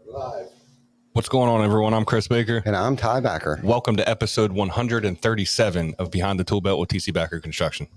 Live. What's going on, everyone? I'm Chris Baker. And I'm Ty Backer. Welcome to episode 137 of Behind the Toolbelt with TC Backer Construction.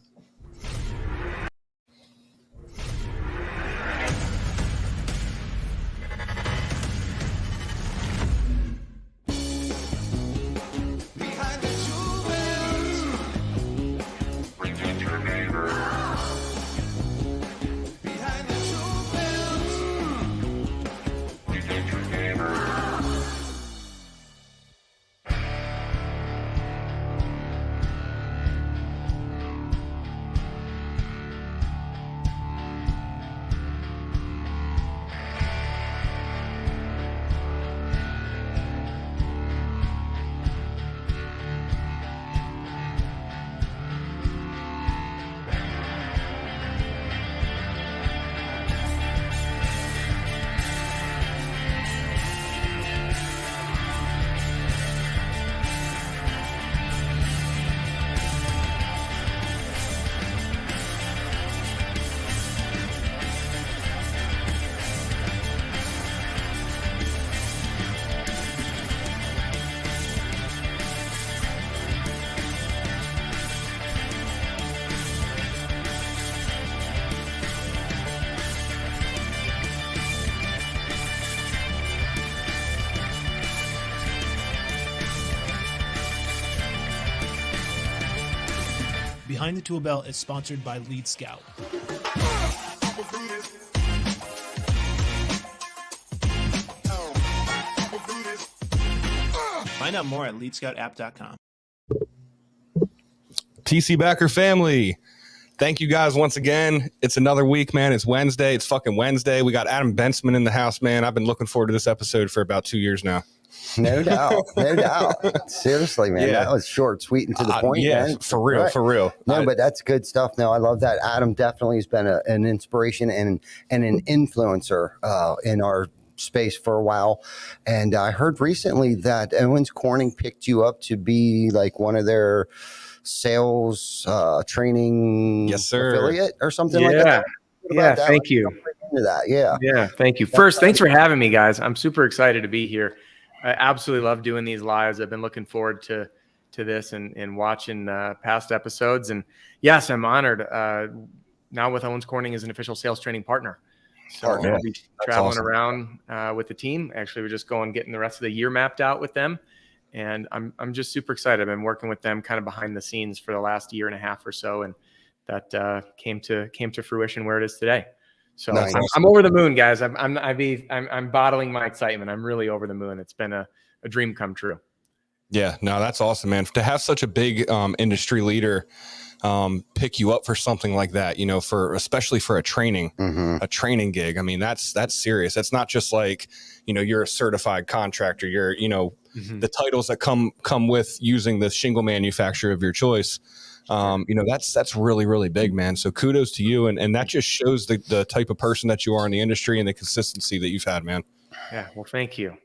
Behind the Tool Belt is sponsored by Lead Scout. Find out more at leadscoutapp.com. TC Backer family, thank you guys once again. It's another week, man. It's Wednesday. It's fucking Wednesday. We got Adam Bensman in the house, man. I've been looking forward to this episode for about 2 years now. No doubt. No doubt. Seriously, man. Yeah. That was short, sweet, and to the point, yeah, man. For real, right. For real. No, but that's good stuff. No, I love that. Adam definitely has been an inspiration and an influencer in our space for a while. And I heard recently that Owens Corning picked you up to be like one of their sales training affiliate or something like that. Yeah, thank you. Into that. Yeah, thank you. First, thanks for having me, guys. I'm super excited to be here. I absolutely love doing these lives. I've been looking forward to this and watching past episodes. And yes, I'm honored. Now with Owens Corning as an official sales training partner. So I'll be traveling around with the team. Actually, we're just going getting the rest of the year mapped out with them. And I'm just super excited. I've been working with them kind of behind the scenes for the last year and a half or so. And that came to fruition where it is today. So nice. I'm over the moon, guys. I'm bottling my excitement. I'm really over the moon. It's been a dream come true. Yeah, no, that's awesome, man. To have such a big industry leader pick you up for something like that, you know, especially for a training gig. I mean, that's serious. That's not just like, you know, you're a certified contractor. You're, you know, the titles that come with using the shingle manufacturer of your choice. You know, that's really, really big, man. So kudos to you. And that just shows the type of person that you are in the industry and the consistency that you've had, man. Yeah. Well, thank you.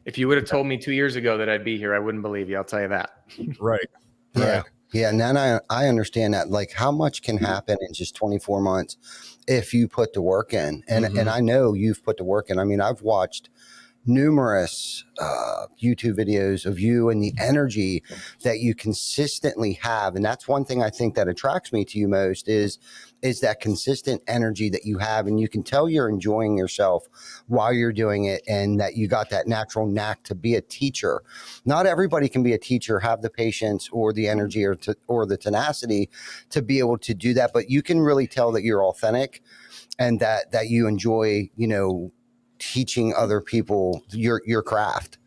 If you would have told me 2 years ago that I'd be here, I wouldn't believe you. I'll tell you that. Right. Yeah. Right. Yeah. And then I understand that, like, how much can happen in just 24 months if you put the work in. And I know you've put the work in. I mean, I've watched numerous YouTube videos of you and the energy that you consistently have. And that's one thing I think that attracts me to you most is that consistent energy that you have. And you can tell you're enjoying yourself while you're doing it, and that you got that natural knack to be a teacher. Not everybody can be a teacher, have the patience or the energy or the tenacity to be able to do that. But you can really tell that you're authentic and that you enjoy, you know, teaching other people your craft.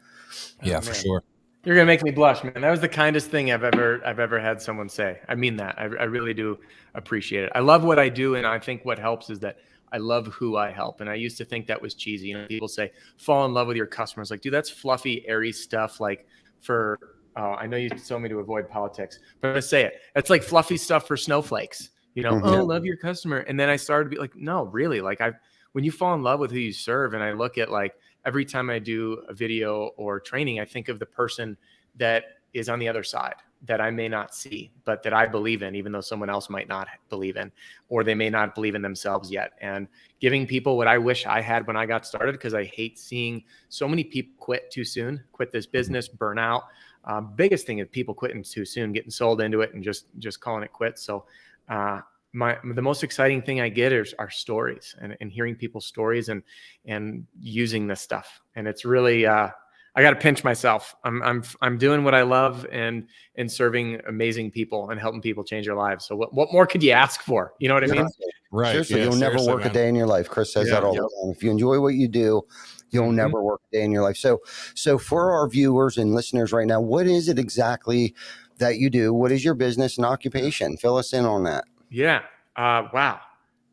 Yeah, for sure. You're gonna make me blush, man. That was the kindest thing I've ever had someone say. I mean that. I really do appreciate it. I love what I do, and I think what helps is that I love who I help. And I used to think that was cheesy. You know, people say fall in love with your customers. Like, dude, that's fluffy, airy stuff. Like I know you told me to avoid politics, but I'm gonna say it. That's like fluffy stuff for snowflakes. You know, love your customer. And then I started to be like, no, really, like when you fall in love with who you serve, and I look at, like, every time I do a video or training, I think of the person that is on the other side. that I may not see, but that I believe in, even though someone else might not believe in, or they may not believe in themselves yet. And giving people what I wish I had when I got started, because I hate seeing so many people quit too soon, quit this business, burn out. Biggest thing is people quitting too soon, getting sold into it and just calling it quits. So the most exciting thing I get are stories and hearing people's stories and using this stuff. And it's really, I got to pinch myself. I'm doing what I love and serving amazing people and helping people change their lives. So what more could you ask for? You know what I mean? Right. Seriously, Yeah, you'll never work man. a day in your life. Chris says that all the time. If you enjoy what you do, you'll never work a day in your life. So for our viewers and listeners right now, what is it exactly that you do? What is your business and occupation? Fill us in on that. Yeah. Wow.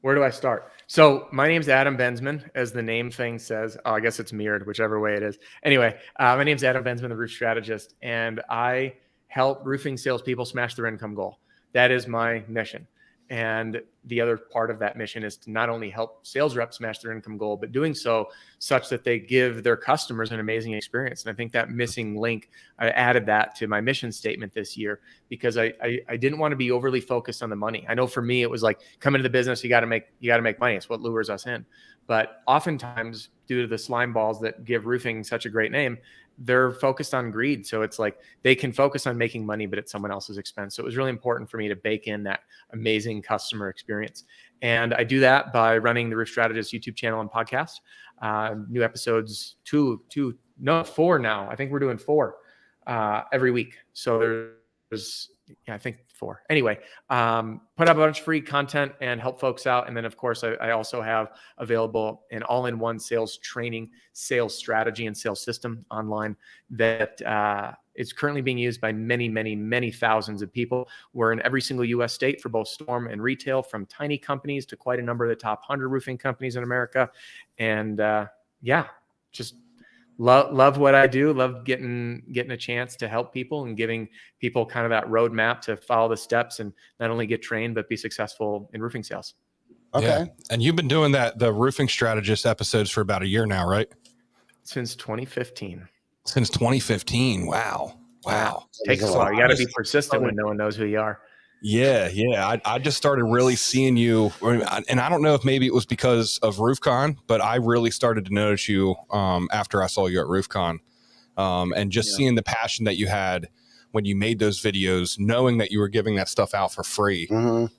Where do I start? So my name's Adam Bensman, as the name thing says. Oh, I guess it's mirrored, whichever way it is. Anyway, my name's Adam Bensman, the Roof Strategist, and I help roofing salespeople smash their income goal. That is my mission. And the other part of that mission is to not only help sales reps smash their income goal, but doing so such that they give their customers an amazing experience. And I think that missing link, I added that to my mission statement this year because I didn't want to be overly focused on the money. I know for me, it was like, come into the business, you got to make money. It's what lures us in. But oftentimes, due to the slime balls that give roofing such a great name, they're focused on greed. So it's like they can focus on making money, but at someone else's expense. So it was really important for me to bake in that amazing customer experience. And I do that by running the Roof Strategist YouTube channel and podcast. New episodes, 4 now. I think we're doing 4 every week. So there's, I think 4. Anyway, put up a bunch of free content and help folks out. And then, of course, I also have available an all-in-one sales training, sales strategy, and sales system online that is currently being used by many, many, many thousands of people. We're in every single U.S. state for both storm and retail, from tiny companies to quite a number of the top 100 roofing companies in America. And just love what I do. Love getting a chance to help people and giving people kind of that roadmap to follow the steps and not only get trained, but be successful in roofing sales. Okay. Yeah. And you've been doing the Roofing Strategist episodes for about a year now, right? Since 2015. Since 2015. Wow. Takes a while. You got to be persistent when no one knows who you are. Yeah. I just started really seeing you, and I don't know if maybe it was because of RoofCon, but I really started to notice you after I saw you at RoofCon, and just seeing the passion that you had when you made those videos, knowing that you were giving that stuff out for free.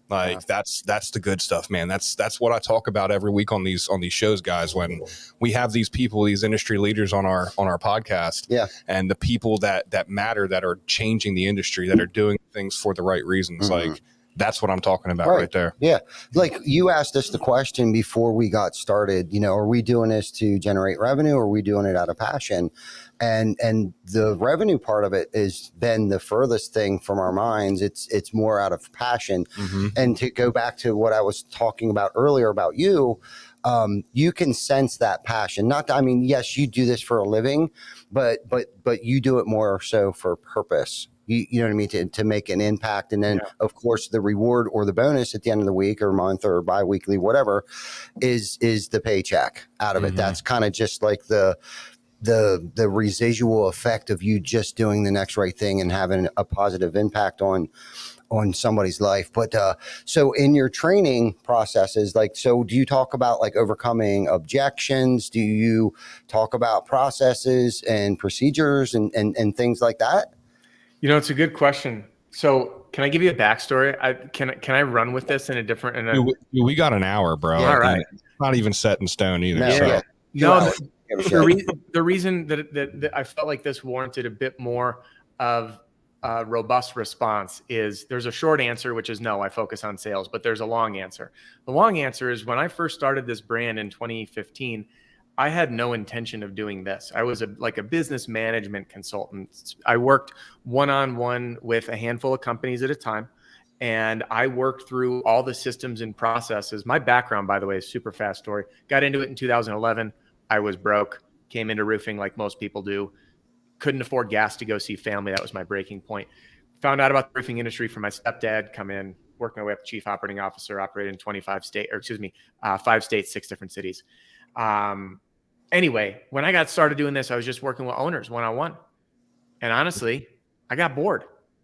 That's the good stuff, man. That's what I talk about every week on these shows, guys. When we have these people, these industry leaders on our podcast, and the people that matter, that are changing the industry, that are doing things for the right reasons, like that's what I'm talking about right there. Yeah. Like you asked us the question before we got started, are we doing this to generate revenue, or are we doing it out of passion? And the revenue part of it has been the furthest thing from our minds. It's more out of passion. And to go back to what I was talking about earlier about you, you can sense that passion. Yes, you do this for a living, but you do it more so for purpose. You know what I mean? To make an impact. And then, of course, the reward or the bonus at the end of the week or month or biweekly, whatever, is the paycheck out of it. That's kind of just like the residual effect of you just doing the next right thing and having a positive impact on somebody's life. But so in your training processes, do you talk about overcoming objections? Do you talk about processes and procedures and things like that? It's a good question. So can I give you a backstory? Can I run with this in a different? We got an hour, bro. All right. It's not even set in stone either. The reason that I felt like this warranted a bit more of a robust response is there's a short answer, which is no, I focus on sales, but there's a long answer. The long answer is when I first started this brand in 2015, I had no intention of doing this. I was a business management consultant. I worked one-on-one with a handful of companies at a time, and I worked through all the systems and processes. My background, by the way, is super fast story. Got into it in 2011. I was broke, came into roofing like most people do. Couldn't afford gas to go see family. That was my breaking point. Found out about the roofing industry from my stepdad, come in, worked my way up to chief operating officer, operated in 5 states, 6 different cities. Anyway, when I got started doing this, I was just working with owners one-on-one. And honestly, I got bored.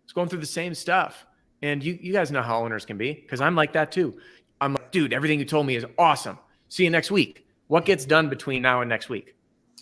was going through the same stuff. And you guys know how owners can be, because I'm like that too. I'm like, dude, everything you told me is awesome. See you next week. What gets done between now and next week?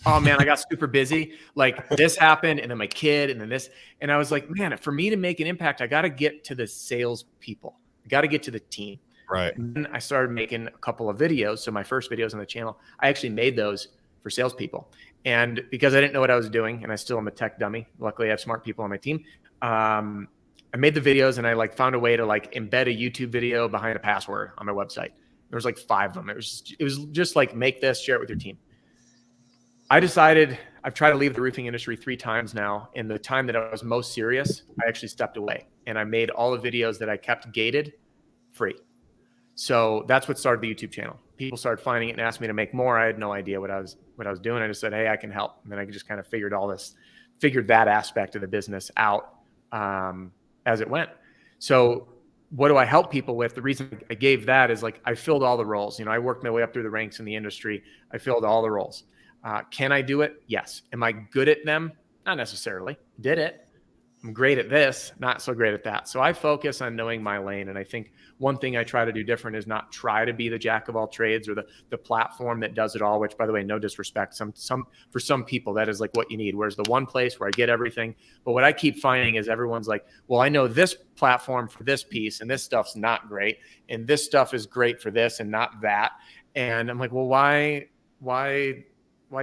Oh man, I got super busy. Like this happened, and then my kid, and then this. And I was like, man, for me to make an impact, I got to get to the sales people. I got to get to the team. Right. And then I started making a couple of videos. So my first videos on the channel, I actually made those for salespeople. And because I didn't know what I was doing, and I still am a tech dummy. Luckily, I have smart people on my team. I made the videos, and I like found a way to like embed a YouTube video behind a password on my website. There was like 5 of them. It was just like, make this, share it with your team. I decided I've tried to leave the roofing industry 3 times now. In the time that I was most serious, I actually stepped away, and I made all the videos that I kept gated free. So that's what started the YouTube channel. People started finding it and asked me to make more. I had no idea what I was doing. I just said, hey, I can help. And then I just kind of figured that aspect of the business out as it went. So what do I help people with? The reason I gave that is like, I filled all the roles. You know, I worked my way up through the ranks in the industry. I filled all the roles. Can I do it? Yes. Am I good at them? Not necessarily. Did it. I'm great at this, not so great at that. So I focus on knowing my lane. And I think one thing I try to do different is not try to be the jack of all trades or the platform that does it all, which, by the way, no disrespect. For some people, that is like what you need. Whereas the one place where I get everything. But what I keep finding is everyone's like, well, I know this platform for this piece, and this stuff's not great. And this stuff is great for this and not that. And I'm like, well, why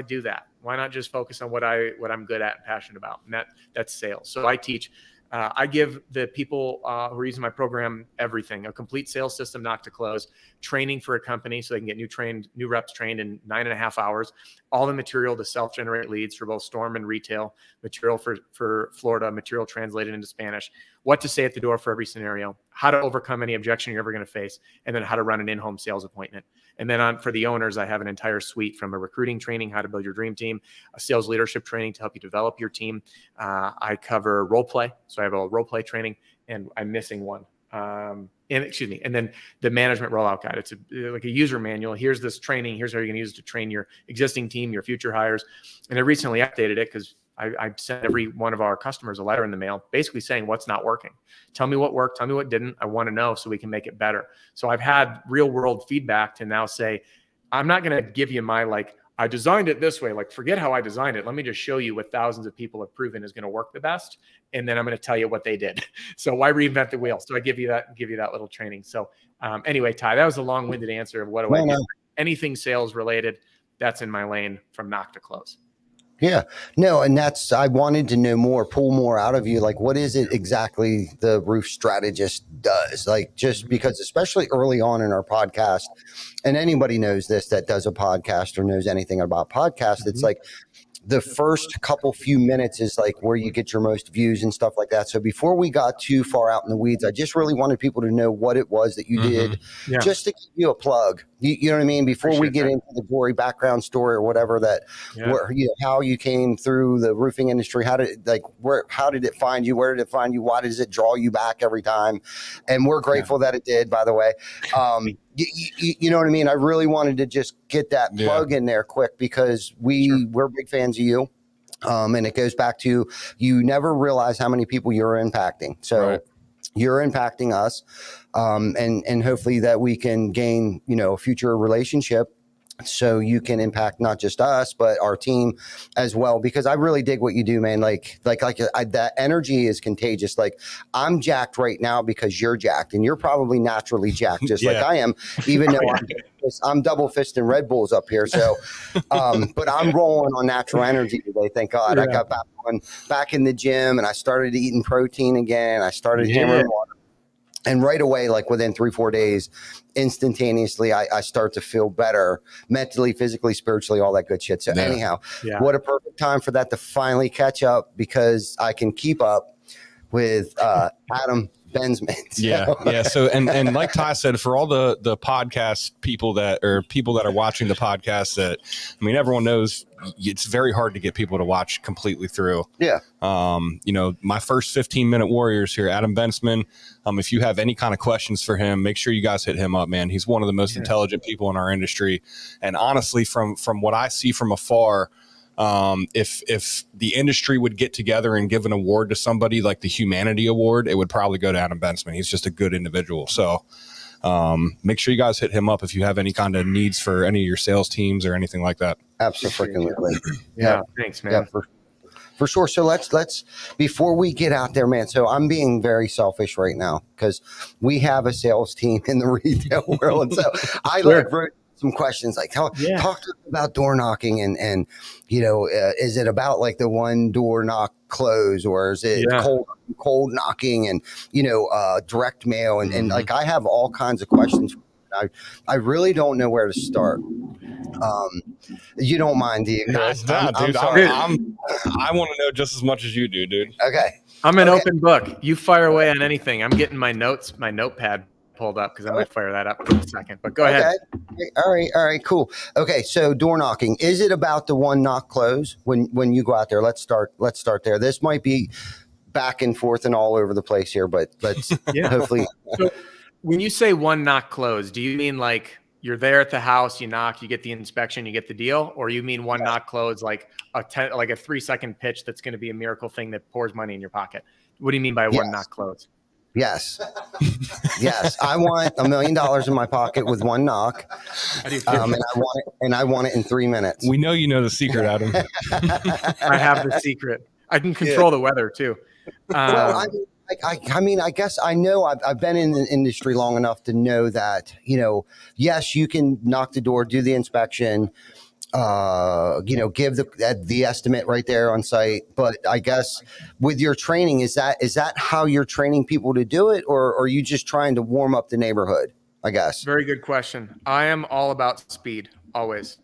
do that? Why not just focus on what I'm good at and passionate about? And that's sales. So I teach, I give the people who are using my program everything: a complete sales system, knock to close, training for a company so they can get new reps trained in 9.5 hours, all the material to self-generate leads for both storm and retail, material for Florida, material translated into Spanish, what to say at the door for every scenario, how to overcome any objection you're ever going to face, and then how to run an in-home sales appointment. And then for the owners, I have an entire suite, from a recruiting training, how to build your dream team, a sales leadership training to help you develop your team. I cover role play. So I have a role play training, and I'm missing one. And then the management rollout guide. It's like a user manual. Here's this training. Here's how you're going to use it to train your existing team, your future hires. And I recently updated it because I sent every one of our customers a letter in the mail, basically saying what's not working. Tell me what worked. Tell me what didn't. I want to know so we can make it better. So I've had real world feedback to now say, I'm not going to give you my, like, I designed it this way. Like, forget how I designed it. Let me just show you what thousands of people have proven is going to work the best. And then I'm going to tell you what they did. So why reinvent the wheel? So I give you that little training. So anyway, Ty, that was a long-winded answer of what do I do. Anything sales related, that's in my lane from knock to close. Yeah, no. And I wanted to know more, pull more out of you. Like, what is it exactly the roof strategist does? Like, just because, especially early on in our podcast, and anybody knows this that does a podcast or knows anything about podcasts, it's like the first few minutes is like where you get your most views and stuff like that. So before we got too far out in the weeds, I just really wanted people to know what it was that you did, just to give you a plug. You know what I mean? Before we get into the gory background story or whatever how you came through the roofing industry, how did it find you? Where did it find you? Why does it draw you back every time? And we're grateful that it did, by the way. You know what I mean? I really wanted to just get that plug in there quick because we're big fans of you. And it goes back to, you never realize how many people you're impacting. So you're impacting us. And hopefully that we can gain, a future relationship so you can impact not just us, but our team as well. Because I really dig what you do, man. That energy is contagious. Like, I'm jacked right now because you're jacked, and you're probably naturally jacked just like I am, even though I'm double fisting Red Bulls up here. So, but I'm rolling on natural energy today. Thank God. I got back in the gym, and I started eating protein again. I started hammering water. And right away, like within 3-4 days, instantaneously, I start to feel better mentally, physically, spiritually, all that good shit. So anyhow, what a perfect time for that to finally catch up, because I can keep up with Adam Bensman. So and like Ty said, for all the podcast people that are watching the podcast, that, I mean, everyone knows it's very hard to get people to watch completely through. My first 15-minute warriors here, Adam Bensman. If you have any kind of questions for him, make sure you guys hit him up, man. He's one of the most intelligent people in our industry. And honestly, from what I see from afar, If the industry would get together and give an award to somebody like the Humanity Award, it would probably go to Adam Bensman. He's just a good individual. So make sure you guys hit him up if you have any kind of needs for any of your sales teams or anything like that. Absolutely. Yeah. Thanks, man. Yeah, for sure. So let's before we get out there, man. So I'm being very selfish right now because we have a sales team in the retail world. And so I wrote some questions like talk to us about door knocking and is it about like the one door knock close, or is it cold knocking and direct mail and like I have all kinds of questions. I really don't know where to start. You don't mind, do you? Nah, dude. I want to know just as much as you do, dude. Okay. I'm an open book. You fire away on anything. I'm getting my notepad pulled up because I might fire that up for a second. But go ahead. All right, cool. Okay, so door knocking. Is it about the one knock close when you go out there? Let's start there. This might be back and forth and all over the place here, but let's hopefully. So when you say one knock close, do you mean like you're there at the house, you knock, you get the inspection, you get the deal, or you mean one knock close like a 3-second pitch that's going to be a miracle thing that pours money in your pocket? What do you mean by one knock close? Yes. Yes. I want $1 million in my pocket with one knock. And I want it in 3 minutes. We know you know the secret, Adam. I have the secret. I can control the weather too. Well, I mean, I guess I know I've been in the industry long enough to know that, yes, you can knock the door, do the inspection, give the estimate right there on site. But I guess with your training, is that how you're training people to do it, or are you just trying to warm up the neighborhood? I guess. Very good question. I am all about speed always.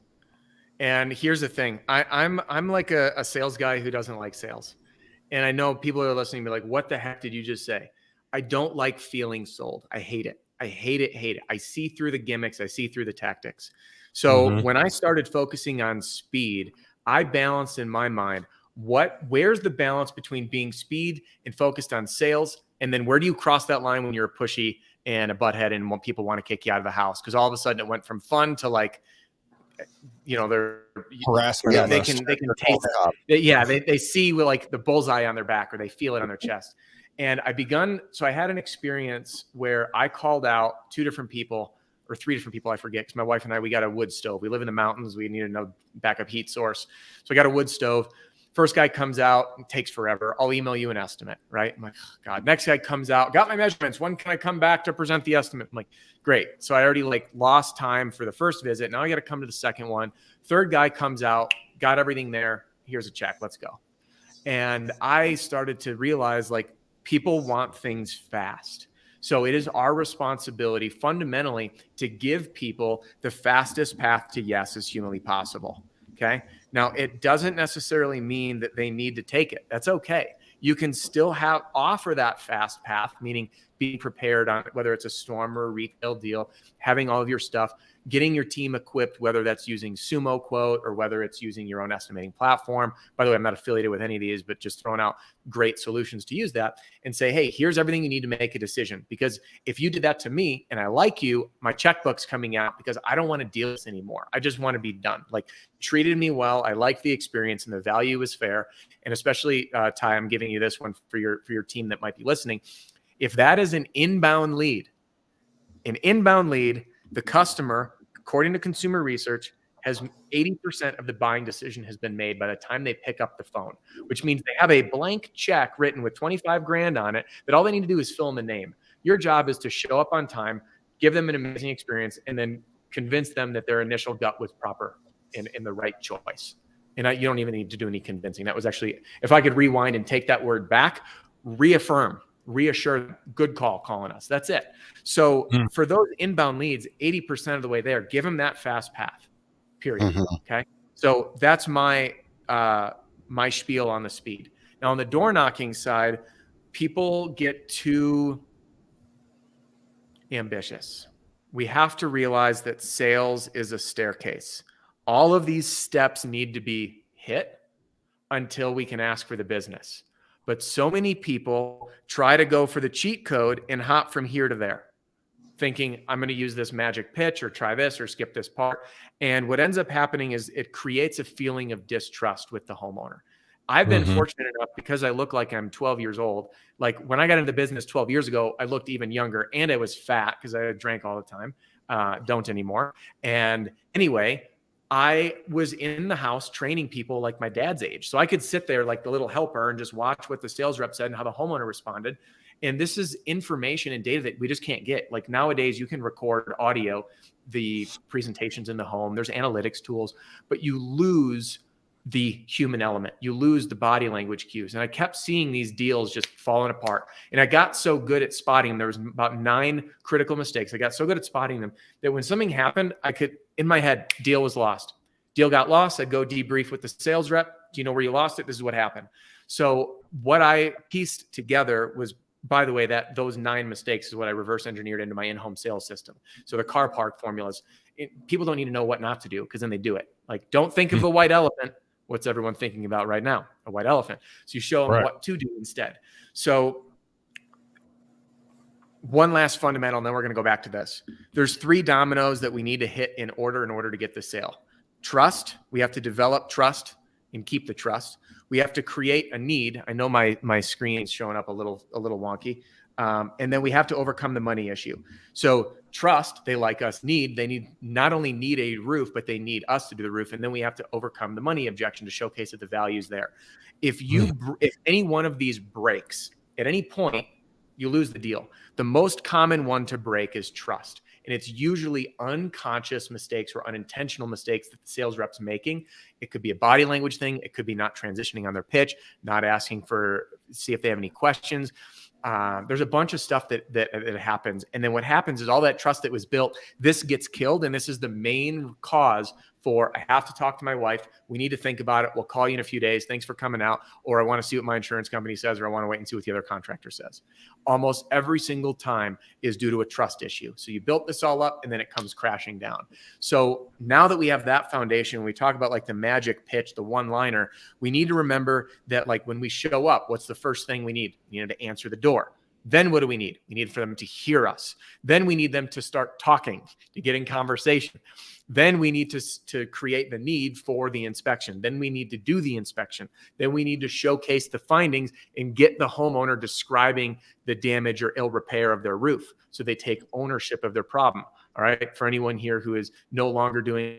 And here's the thing. I'm like a sales guy who doesn't like sales. And I know people are listening be like, what the heck did you just say? I don't like feeling sold. I hate it. I hate it. I see through the gimmicks. I see through the tactics. So when I started focusing on speed, I balanced in my mind, where's the balance between being speed and focused on sales? And then where do you cross that line when you're a pushy and a butthead and when people want to kick you out of the house? Because all of a sudden it went from fun to like, they're harassment. Yeah, they can taste it. They see like the bullseye on their back or they feel it on their chest. And so I had an experience where I called out 2 different people or 3 different people, I forget, because my wife and I, we got a wood stove. We live in the mountains. We needed no backup heat source. So I got a wood stove. First guy comes out, it takes forever. I'll email you an estimate, right? I'm like, oh, God. Next guy comes out, got my measurements. When can I come back to present the estimate? I'm like, great. So I already lost time for the first visit. Now I got to come to the second one. Third guy comes out, got everything there. Here's a check. Let's go. And I started to realize people want things fast. So it is our responsibility fundamentally to give people the fastest path to yes as humanly possible. Okay. Now, it doesn't necessarily mean that they need to take it. That's okay. You can still offer that fast path, meaning being prepared on whether it's a storm or a retail deal, having all of your stuff, getting your team equipped, whether that's using Sumo Quote or whether it's using your own estimating platform. By the way, I'm not affiliated with any of these, but just throwing out great solutions to use that and say, hey, here's everything you need to make a decision. Because if you did that to me and I like you, my checkbook's coming out because I don't want to deal with this anymore. I just want to be done. Treated me well. I like the experience and the value is fair. And especially, Ty, I'm giving you this one for your team that might be listening. If that is an inbound lead, the customer, according to consumer research, has 80% of the buying decision has been made by the time they pick up the phone, which means they have a blank check written with 25 grand on it that all they need to do is fill in the name. Your job is to show up on time, give them an amazing experience, and then convince them that their initial gut was proper and the right choice. And you don't even need to do any convincing. That was actually, if I could rewind and take that word back, reassure, good call calling us. That's it. So for those inbound leads, 80% of the way there, give them that fast path, period. Okay. So that's my spiel on the speed. Now on the door knocking side, people get too ambitious. We have to realize that sales is a staircase. All of these steps need to be hit until we can ask for the business. But so many people try to go for the cheat code and hop from here to there. thinking I'm going to use this magic pitch or try this or skip this part. And what ends up happening is it creates a feeling of distrust with the homeowner. I've been fortunate enough, because I look like I'm 12 years old. Like when I got into the business 12 years ago, I looked even younger and I was fat because I drank all the time. Don't anymore. And anyway, I was in the house training people like my dad's age. So I could sit there like the little helper and just watch what the sales rep said and how the homeowner responded. And this is information and data that we just can't get. Like nowadays, you can record audio, the presentations in the home, there's analytics tools, but you lose the human element. You lose the body language cues. And I kept seeing these deals just falling apart. And I got so good at spotting them. There was about 9 critical mistakes. I got so good at spotting them that when something happened, I could, in my head, deal was lost. Deal got lost. I'd go debrief with the sales rep. Do you know where you lost it? This is what happened. So what I pieced together was, by the way, that those 9 mistakes is what I reverse engineered into my in-home sales system. So the car park formulas, people don't need to know what not to do because then they do it. Like, don't think of a white elephant. What's everyone thinking about right now? A white elephant. So you show them what to do instead. So one last fundamental, and then we're going to go back to this. There's 3 dominoes that we need to hit in order to get the sale. Trust. We have to develop trust and keep the trust. We have to create a need. I know my screen is showing up a little wonky. And then we have to overcome the money issue. So trust, they like us. They not only need a roof, but they need us to do the roof. And then we have to overcome the money objection to showcase that the value is there. If any one of these breaks at any point, you lose the deal. The most common one to break is trust. And it's usually unconscious mistakes or unintentional mistakes that the sales rep's making. It could be a body language thing. It could be not transitioning on their pitch, not asking see if they have any questions. There's a bunch of stuff that happens. And then what happens is all that trust that was built, this gets killed. And this is the main cause for, I have to talk to my wife. We need to think about it. We'll call you in a few days. Thanks for coming out. Or I want to see what my insurance company says, or I want to wait and see what the other contractor says. Almost every single time is due to a trust issue. So you built this all up and then it comes crashing down. So now that we have that foundation, we talk about like the magic pitch, the one-liner, we need to remember that like when we show up, what's the first thing we need? We need to answer the door. Then what do we need? We need for them to hear us. Then we need them to start talking, to get in conversation. Then we need to create the need for the inspection. Then we need to do the inspection. Then we need to showcase the findings and get the homeowner describing the damage or ill repair of their roof so they take ownership of their problem. All right. For anyone here who is no longer doing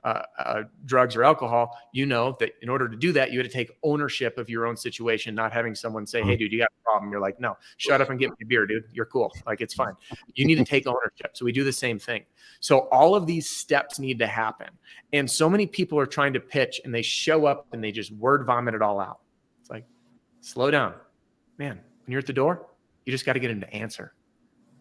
drugs or alcohol, you know that in order to do that, you had to take ownership of your own situation, not having someone say, hey, dude, you got a problem. You're like, no, shut up and get me a beer, dude. You're cool. Like, it's fine. You need to take ownership. So we do the same thing. So all of these steps need to happen. And so many people are trying to pitch and they show up and they just word vomit it all out. It's like, slow down, man. When you're at the door, you just got to get them to answer.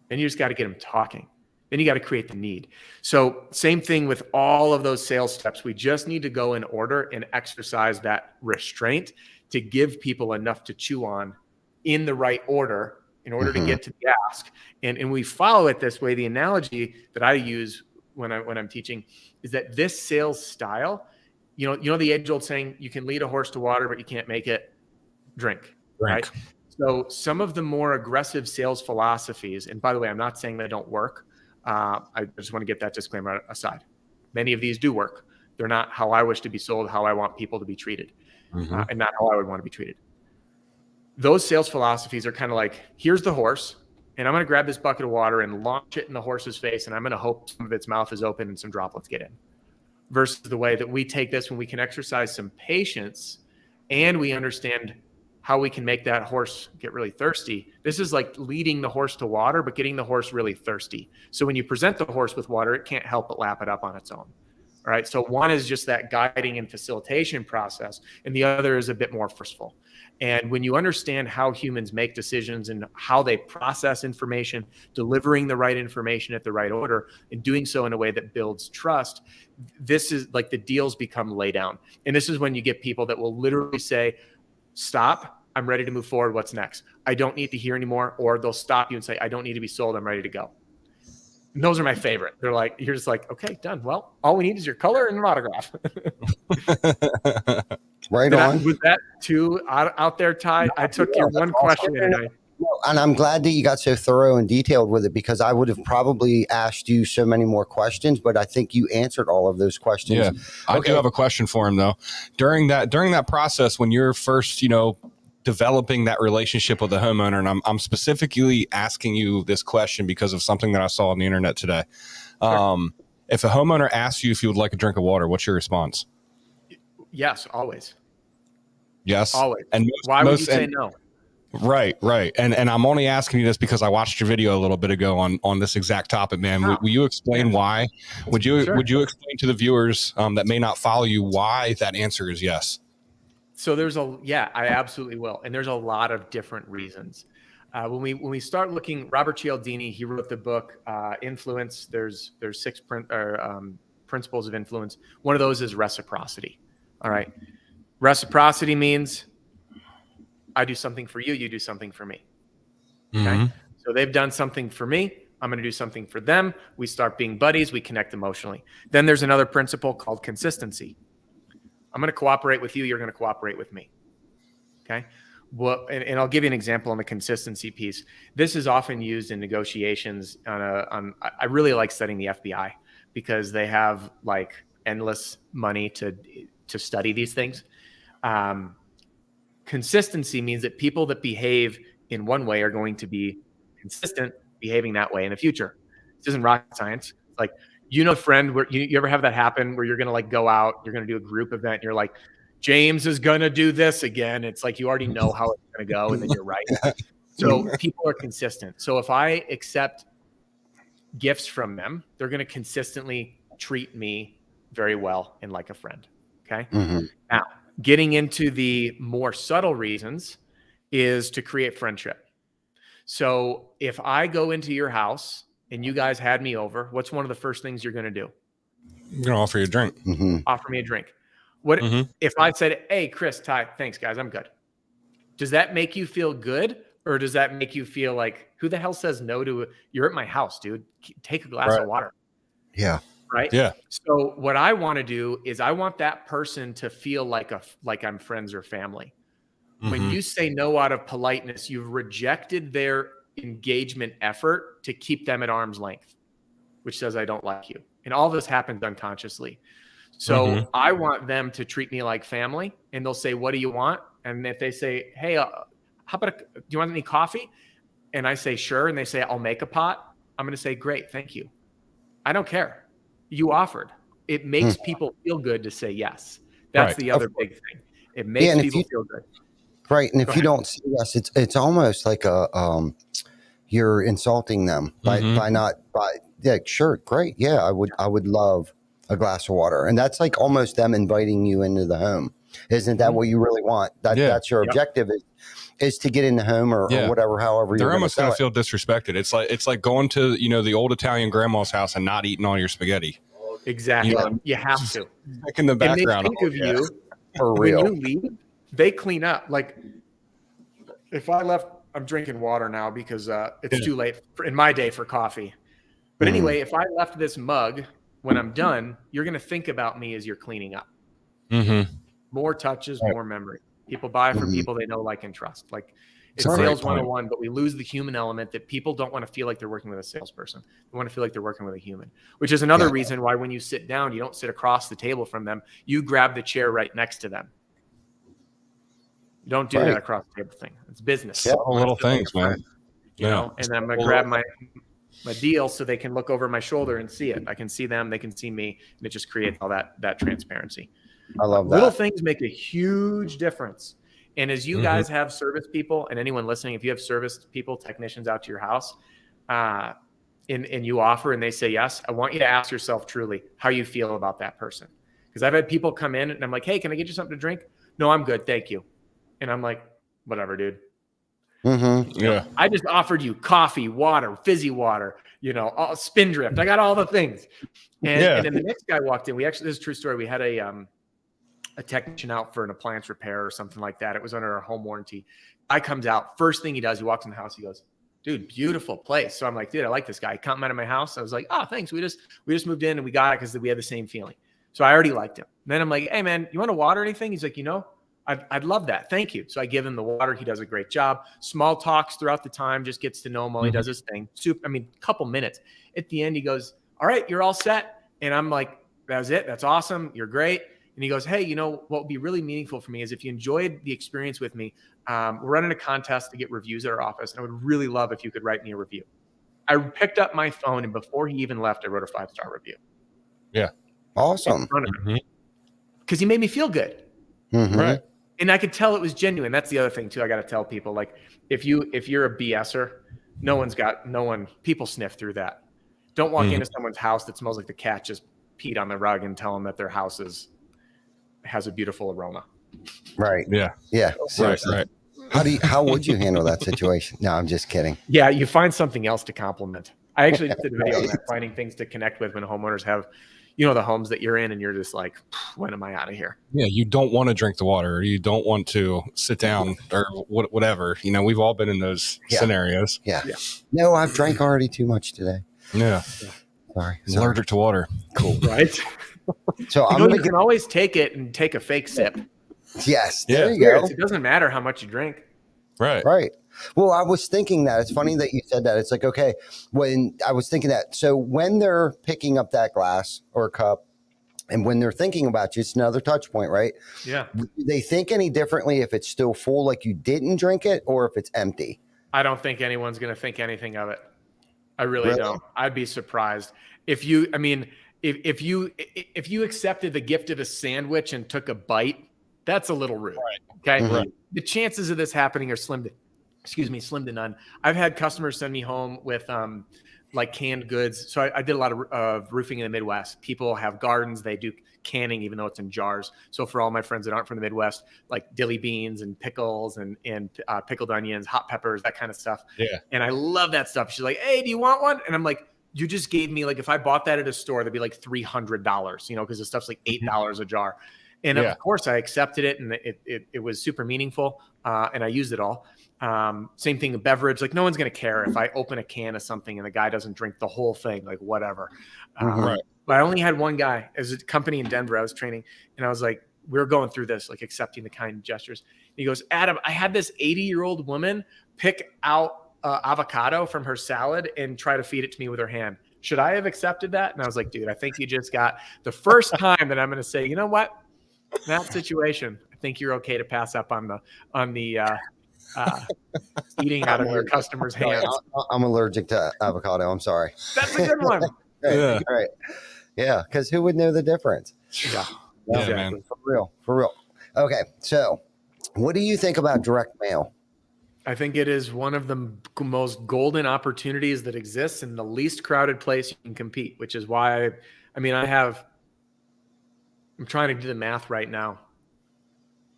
Then you just got to get them talking. Then you got to create the need. So same thing with all of those sales steps. We just need to go in order and exercise that restraint to give people enough to chew on in the right order in order to get to the ask. And we follow it this way. The analogy that I use when I'm teaching is that this sales style, you know the age-old saying, you can lead a horse to water, but you can't make it drink. Right? So some of the more aggressive sales philosophies, and by the way, I'm not saying they don't work. I just want to get that disclaimer aside. Many of these do work. They're not how I wish to be sold, how I want people to be treated, and not how I would want to be treated. Those sales philosophies are kind of like, here's the horse, and I'm going to grab this bucket of water and launch it in the horse's face, and I'm going to hope some of its mouth is open and some droplets get in. Versus the way that we take this when we can exercise some patience and we understand how we can make that horse get really thirsty. This is like leading the horse to water, but getting the horse really thirsty. So when you present the horse with water, it can't help but lap it up on its own. All right. So one is just that guiding and facilitation process, and the other is a bit more forceful. And when you understand how humans make decisions and how they process information, delivering the right information at the right order, and doing so in a way that builds trust, this is like the deals become lay down. And this is when you get people that will literally say, stop, I'm ready to move forward. What's next? I don't need to hear anymore. Or they'll stop you and say, I don't need to be sold. I'm ready to go. And those are my favorite. They're like, you're just like, okay, done. Well, all we need is your color and an autograph. Right on. Was that too out there, Ty? I took your one question and and I'm glad that you got so thorough and detailed with it, because I would have probably asked you so many more questions, but I think you answered all of those questions. Yeah. I do have a question for him though. During that process, when you're first, developing that relationship with the homeowner, and I'm specifically asking you this question because of something that I saw on the internet today. Sure. If a homeowner asks you if you would like a drink of water, what's your response? Yes, always. Yes. Always. And why would you say no? Right. And I'm only asking you this because I watched your video a little bit ago on this exact topic, man. Will you explain why? Would you explain to the viewers that may not follow you why that answer is yes? So I absolutely will. And there's a lot of different reasons. When we start looking, Robert Cialdini, he wrote the book Influence. There's 6 principles of influence. One of those is reciprocity. All right. Reciprocity means I do something for you, you do something for me. Okay. Mm-hmm. So they've done something for me. I'm going to do something for them. We start being buddies. We connect emotionally. Then there's another principle called consistency. I'm going to cooperate with you. You're going to cooperate with me. Okay. Well, and I'll give you an example on the consistency piece. This is often used in negotiations I really like studying the FBI because they have like endless money to study these things. Consistency means that people that behave in one way are going to be consistent behaving that way in the future. This isn't rocket science. It's like, friend, where you ever have that happen where you're going to like go out, you're going to do a group event, and you're like, James is going to do this again. It's like you already know how it's going to go, and then you're right. So people are consistent. So if I accept gifts from them, they're going to consistently treat me very well and like a friend. Okay. Mm-hmm. Now, getting into the more subtle reasons is to create friendship. So if I go into your house and you guys had me over, what's one of the first things you're going to do? I'm going to offer you a drink. Mm-hmm. Offer me a drink. What if I said, hey, Chris, Ty, thanks guys, I'm good. Does that make you feel good? Or does that make you feel like, who the hell says no to it? You're at my house, dude. Take a glass of water. Yeah. Right. Yeah. So what I want to do is I want that person to feel like I'm friends or family. Mm-hmm. When you say no out of politeness, you've rejected their engagement effort to keep them at arm's length, which says I don't like you. And all this happens unconsciously. So I want them to treat me like family, and they'll say, what do you want? And if they say, hey, how about, do you want any coffee? And I say, sure. And they say, I'll make a pot. I'm going to say, great. Thank you. I don't care. You offered. It makes people feel good to say yes. That's the other big thing. It makes people feel good. Right. And if you don't say yes, it's almost like you're insulting them by sure. Great. Yeah. I would love a glass of water. And that's like almost them inviting you into the home. Isn't that what you really want? That's your objective is to get in the home or whatever, however they're almost going to feel disrespected. It's like going to, the old Italian grandma's house and not eating all your spaghetti. Exactly. You have to. Like in the background. And they think of you for real. When you leave, they clean up. Like if I left, I'm drinking water now because it's too late in my day for coffee. But anyway, if I left this mug when I'm done, you're going to think about me as you're cleaning up. Mm-hmm. More touches, more memory. People buy from people they know, like, and trust. Like it's sales 101, but we lose the human element that people don't want to feel like they're working with a salesperson. They want to feel like they're working with a human, which is another reason why when you sit down, you don't sit across the table from them. You grab the chair right next to them. You don't do that across the table thing. It's business. Yeah, all little things, man. You know, and I'm going to grab my deal so they can look over my shoulder and see it. I can see them, they can see me, and it just creates all that transparency. I love that. Little things make a huge difference. And as you guys have service people, and anyone listening, if you have service people, technicians out to your house, and you offer and they say yes, I want you to ask yourself truly how you feel about that person. Because I've had people come in and I'm like, hey, can I get you something to drink? No, I'm good. Thank you. And I'm like, whatever, dude. I just offered you coffee, water, fizzy water, Spindrift. I got all the things. And then the next guy walked in. This is a true story. We had a technician out for an appliance repair or something like that. It was under our home warranty. Guy comes out. First thing he does, he walks in the house. He goes, dude, beautiful place. So I'm like, dude, I like this guy. He complimented my house. I was like, oh, thanks. We just moved in and we got it because we had the same feeling. So I already liked him. And then I'm like, hey man, you want a water or anything? He's like, I'd love that. Thank you. So I give him the water. He does a great job. Small talks throughout the time, just gets to know him while he does his thing. Couple minutes. At the end, he goes, all right, you're all set. And I'm like, that was it. That's awesome. You're great. And he goes, hey, you know, what would be really meaningful for me is if you enjoyed the experience with me, we're running a contest to get reviews at our office. And I would really love if you could write me a review. I picked up my phone, and before he even left, I wrote a 5-star review. Yeah. Awesome. Because he made me feel good. Right. And I could tell it was genuine. That's the other thing too. I got to tell people, like, if you're a BSer, people sniff through that. Don't walk into someone's house that smells like the cat just peed on the rug and tell them that their house has a beautiful aroma. Right. Yeah. Yeah. Seriously. Right. How would you handle that situation? No, I'm just kidding. Yeah. You find something else to compliment. I actually just did a video on that, finding things to connect with when homeowners have, you know, the homes that you're in and you're just like, when am I out of here? Yeah. You don't want to drink the water, or you don't want to sit down or whatever. You know, we've all been in those scenarios. Yeah. No, I've drank already too much today. Yeah. Sorry. Allergic to water. Cool. Right. So you can always take it and take a fake sip. Yes. Yeah. There you go. It doesn't matter how much you drink. Right. Right. Well, I was thinking that. It's funny that you said that. It's like, okay, when I was thinking that. So when they're picking up that glass or cup, and when they're thinking about you, it's another touch point, right? Yeah. Do they think any differently if it's still full, like you didn't drink it, or if it's empty? I don't think anyone's going to think anything of it. I really don't. I'd be surprised if you accepted the gift of a sandwich and took a bite. That's a little rude. Right. Okay. Right. The chances of this happening are slim to none. I've had customers send me home with like canned goods. So I did a lot of roofing in the Midwest. People have gardens. They do canning, even though it's in jars. So for all my friends that aren't from the Midwest, like dilly beans and pickles and pickled onions, hot peppers, that kind of stuff. Yeah. And I love that stuff. She's like, hey, do you want one? And I'm like, you just gave me, like, if I bought that at a store, that'd be like $300, you know, because the stuff's like $8 a jar. And of course I accepted it, and it was super meaningful. And I used it all. Same thing with beverage. Like, no one's going to care if I open a can of something and the guy doesn't drink the whole thing, like whatever. Right. But I only had one guy. As a company in Denver I was training, and I was like, we were going through this, like accepting the kind gestures. And he goes, Adam, I had this 80-year-old woman pick out avocado from her salad and try to feed it to me with her hand. Should I have accepted that? And I was like, dude, I think you just got the first time that I'm going to say, you know what? In that situation, I think you're okay to pass up on the eating out of your customer's hands. I'm allergic to avocado. I'm sorry. That's a good one. Yeah. All right. Yeah. Because who would know the difference? Yeah. Yeah, man. For real. Okay. So what do you think about direct mail? I think it is one of the most golden opportunities that exists in the least crowded place you can compete, which is why I'm trying to do the math right now.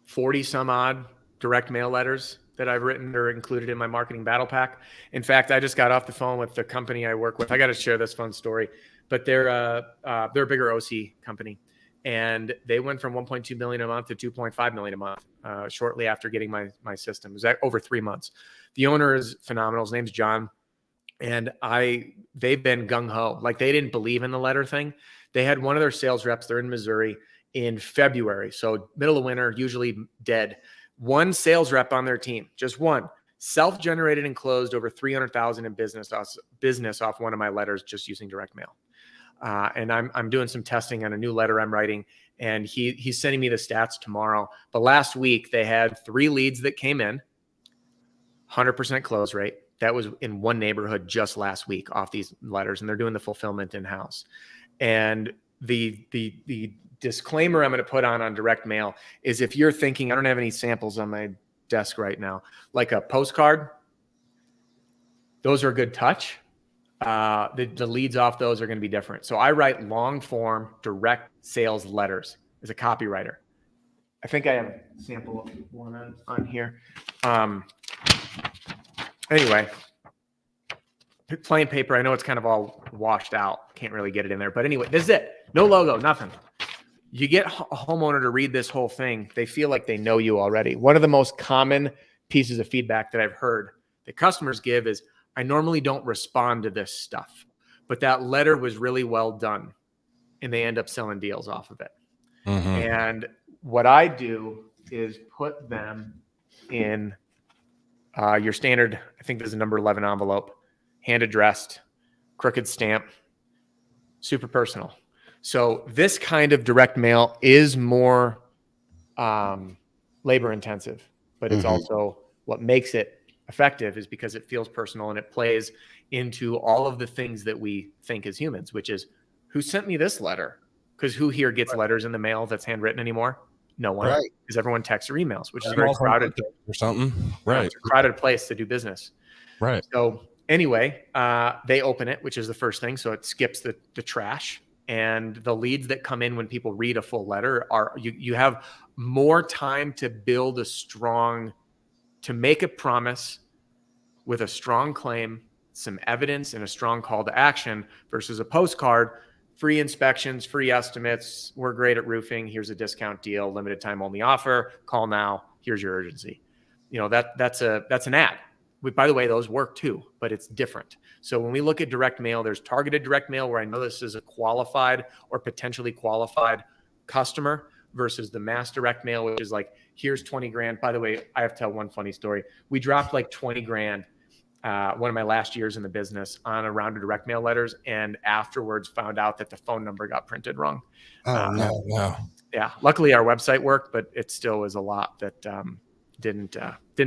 40 some odd direct mail letters that I've written or included in my marketing battle pack. In fact, I just got off the phone with the company I work with. I got to share this fun story, but they're a bigger OC company, and they went from 1.2 million a month to 2.5 million a month shortly after getting my system. It was over 3 months. The owner is phenomenal. His name's John, and they've been gung ho. Like, they didn't believe in the letter thing. They had one of their sales reps. They're in Missouri in February, so middle of winter, usually dead. One sales rep on their team, just one, self-generated and closed over $300,000 in business off one of my letters just using direct mail. And I'm doing some testing on a new letter I'm writing, and he's sending me the stats tomorrow. But last week they had 3 leads that came in, 100% close rate. That was in one neighborhood just last week off these letters, and they're doing the fulfillment in-house. And the disclaimer I'm going to put on direct mail is, if you're thinking, I don't have any samples on my desk right now, like a postcard, those are a good touch. The leads off those are going to be different. So I write long form direct sales letters as a copywriter. I think I have a sample of one on here. Anyway, plain paper. I know it's kind of all washed out. Can't really get it in there. But anyway, this is it. No logo, nothing. You get a homeowner to read this whole thing, they feel like they know you already. One of the most common pieces of feedback that I've heard that customers give is, I normally don't respond to this stuff, but that letter was really well done, and they end up selling deals off of it. Mm-hmm. And what I do is put them in your standard, I think there's a number 11 envelope, hand addressed, crooked stamp, super personal. So this kind of direct mail is more labor intensive, but it's also what makes it effective is because it feels personal and it plays into all of the things that we think as humans, which is who sent me this letter? Because who here gets letters in the mail that's handwritten anymore? No one, Right. because everyone texts or emails, which is a very crowded or something. Right. It's a crowded place to do business. Right. So anyway, they open it, which is the first thing. So it skips the trash. And the leads that come in when people read a full letter are you have more time to build to make a promise with a strong claim, some evidence, and a strong call to action versus a postcard, free inspections, free estimates. We're great at roofing. Here's a discount deal, limited time only offer. Call now. Here's your urgency. That's an ad. By the way, those work too, but it's different. So when we look at direct mail, there's targeted direct mail where I know this is a qualified or potentially qualified customer versus the mass direct mail, which is like, here's 20 grand. By the way, I have to tell one funny story. We dropped like 20 grand one of my last years in the business on a round of direct mail letters, and afterwards found out that the phone number got printed wrong. Oh, no. Yeah. Luckily our website worked, but it still was a lot that didn't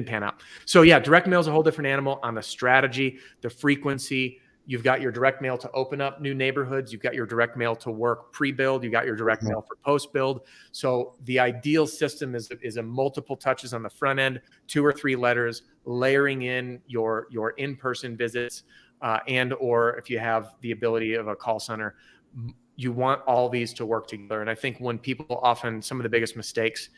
pan out. So yeah, direct mail is a whole different animal on the strategy, the frequency. You've got your direct mail to open up new neighborhoods. You've got your direct mail to work pre-build. You got your direct mail for post-build. So the ideal system is a multiple touches on the front end, 2 or 3 letters, layering in your in-person visits, and or if you have the ability of a call center, you want all these to work together. And I think when people often, some of the biggest mistakes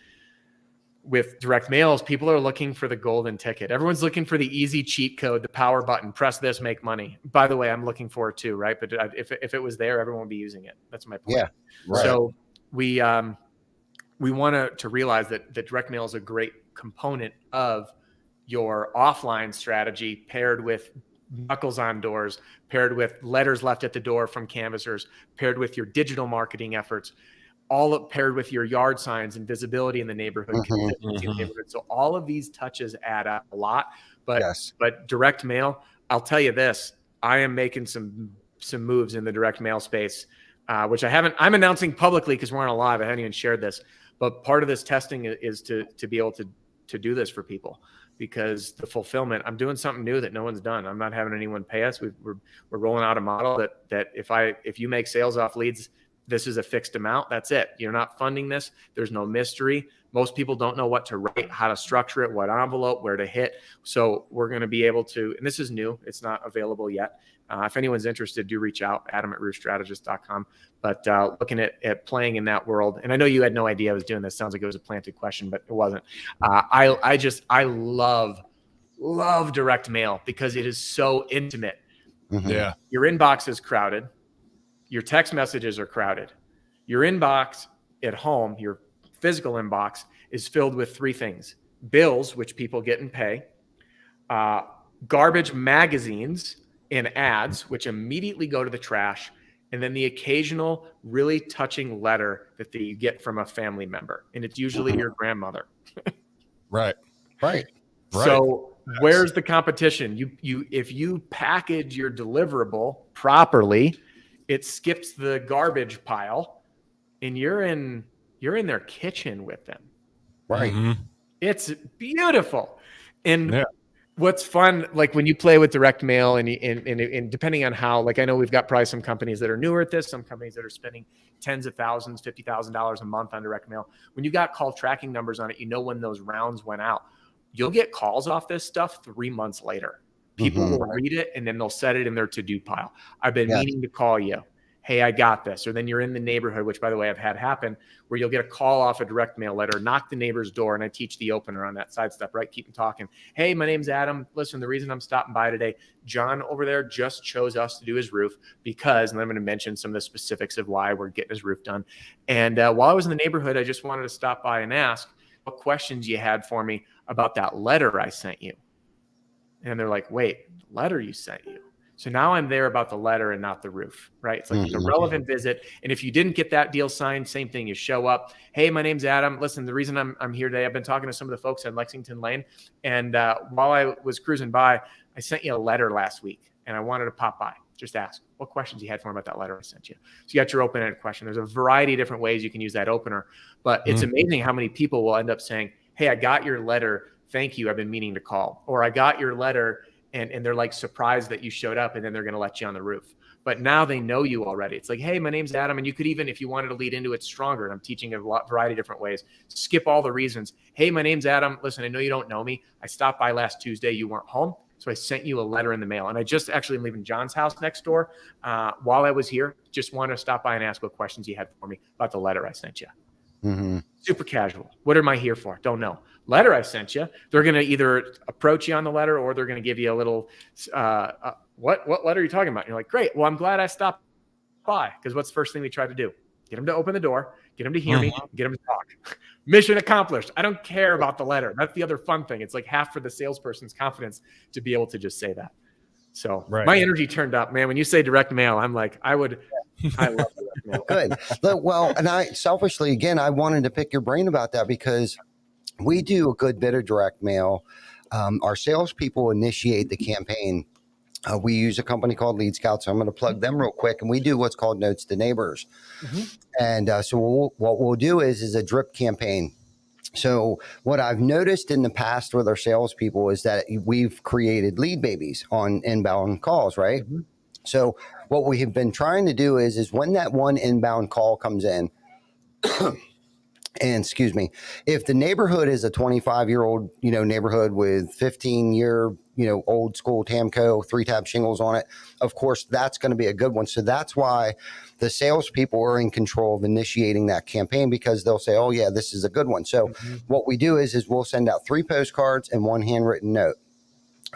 with direct mails, people are looking for the golden ticket. Everyone's looking for the easy cheat code, the power button, press this, make money. By the way, I'm looking for it too, right? But if it was there, everyone would be using it. That's my point. Yeah, right. So we want to realize that direct mail is a great component of your offline strategy paired with knuckles on doors, paired with letters left at the door from canvassers, paired with your digital marketing efforts, all paired with your yard signs and visibility in the neighborhood, consistency in the neighborhood. So all of these touches add up a lot, but direct mail, I'll tell you this, I am making some moves in the direct mail space, which I'm announcing publicly because we're on a live. I haven't even shared this, but part of this testing is to be able to do this for people, because the fulfillment, I'm doing something new that no one's done. I'm not having anyone pay us. We're rolling out a model that if you make sales off leads, this is a fixed amount. That's it. You're not funding this. There's no mystery. Most people don't know what to write, how to structure it, what envelope, where to hit. So we're going to be able to, and this is new. It's not available yet. If anyone's interested, do reach out, adam@roofstrategist.com. But looking at playing in that world, and I know you had no idea I was doing this. Sounds like it was a planted question, but it wasn't. I love direct mail because it is so intimate. Yeah. Your inbox is crowded. Your text messages are crowded. Your inbox at home, your physical inbox, is filled with 3 things: bills, which people get and pay, garbage magazines and ads, which immediately go to the trash, and then the occasional really touching letter that you get from a family member. And it's usually your grandmother. Right. So where's the competition? If you package your deliverable properly, it skips the garbage pile, and you're in their kitchen with them. Right. Mm-hmm. It's beautiful. And what's fun, like when you play with direct mail and depending on how, like I know we've got probably some companies that are newer at this, some companies that are spending tens of thousands, $50,000 a month on direct mail. When you got call tracking numbers on it, you know when those rounds went out. You'll get calls off this stuff 3 months later. People will read it and then they'll set it in their to-do pile. I've been meaning to call you. Hey, I got this. Or then you're in the neighborhood, which by the way, I've had happen, where you'll get a call off a direct mail letter, knock the neighbor's door, and I teach the opener on that side step, right? Keep them talking. Hey, my name's Adam. Listen, the reason I'm stopping by today, John over there just chose us to do his roof because, and I'm going to mention some of the specifics of why we're getting his roof done. And while I was in the neighborhood, I just wanted to stop by and ask what questions you had for me about that letter I sent you. And they're like, wait, the letter you sent you? So now I'm there about the letter and not the roof, right? It's like it's a relevant visit. And if you didn't get that deal signed, same thing. You show up. Hey, my name's Adam. Listen, the reason I'm here today, I've been talking to some of the folks at Lexington Lane. And while I was cruising by, I sent you a letter last week and I wanted to pop by. Just ask what questions you had for me about that letter I sent you. So you got your open-ended question. There's a variety of different ways you can use that opener, but it's amazing how many people will end up saying, hey, I got your letter. Thank you. I've been meaning to call. Or I got your letter. And they're like surprised that you showed up, and then they're going to let you on the roof. But now they know you already. It's like, hey, my name's Adam. And you could even, if you wanted to lead into it stronger, and I'm teaching a variety of different ways, skip all the reasons. Hey, my name's Adam. Listen, I know you don't know me. I stopped by last Tuesday. You weren't home. So I sent you a letter in the mail. And I just actually am leaving John's house next door. While I was here, just wanted to stop by and ask what questions you had for me about the letter I sent you. Super casual. What am I here for? Don't know. Letter I sent you. They're going to either approach you on the letter or they're going to give you a little, what letter are you talking about? And you're like, great. Well, I'm glad I stopped by, because what's the first thing we try to do? Get them to open the door, get them to hear me, get them to talk. Mission accomplished. I don't care about the letter. That's the other fun thing. It's like half for the salesperson's confidence to be able to just say that. So my energy turned up, man. When you say direct mail, I'm like, I love direct mail. Good. Well, and I selfishly, again, I wanted to pick your brain about that because we do a good bit of direct mail. Our salespeople initiate the campaign. We use a company called Lead Scout, so I'm going to plug them real quick. And we do what's called Notes to Neighbors. And so what we'll do is a drip campaign. So what I've noticed in the past with our salespeople is that we've created lead babies on inbound calls, right? So what we have been trying to do is when that one inbound call comes in, and excuse me, if the neighborhood is a 25-year-old, neighborhood with 15-year, old school Tamco 3-tab shingles on it, of course, that's going to be a good one. So that's why the salespeople are in control of initiating that campaign, because they'll say, oh yeah, this is a good one. So what we do is we'll send out 3 postcards and 1 handwritten note.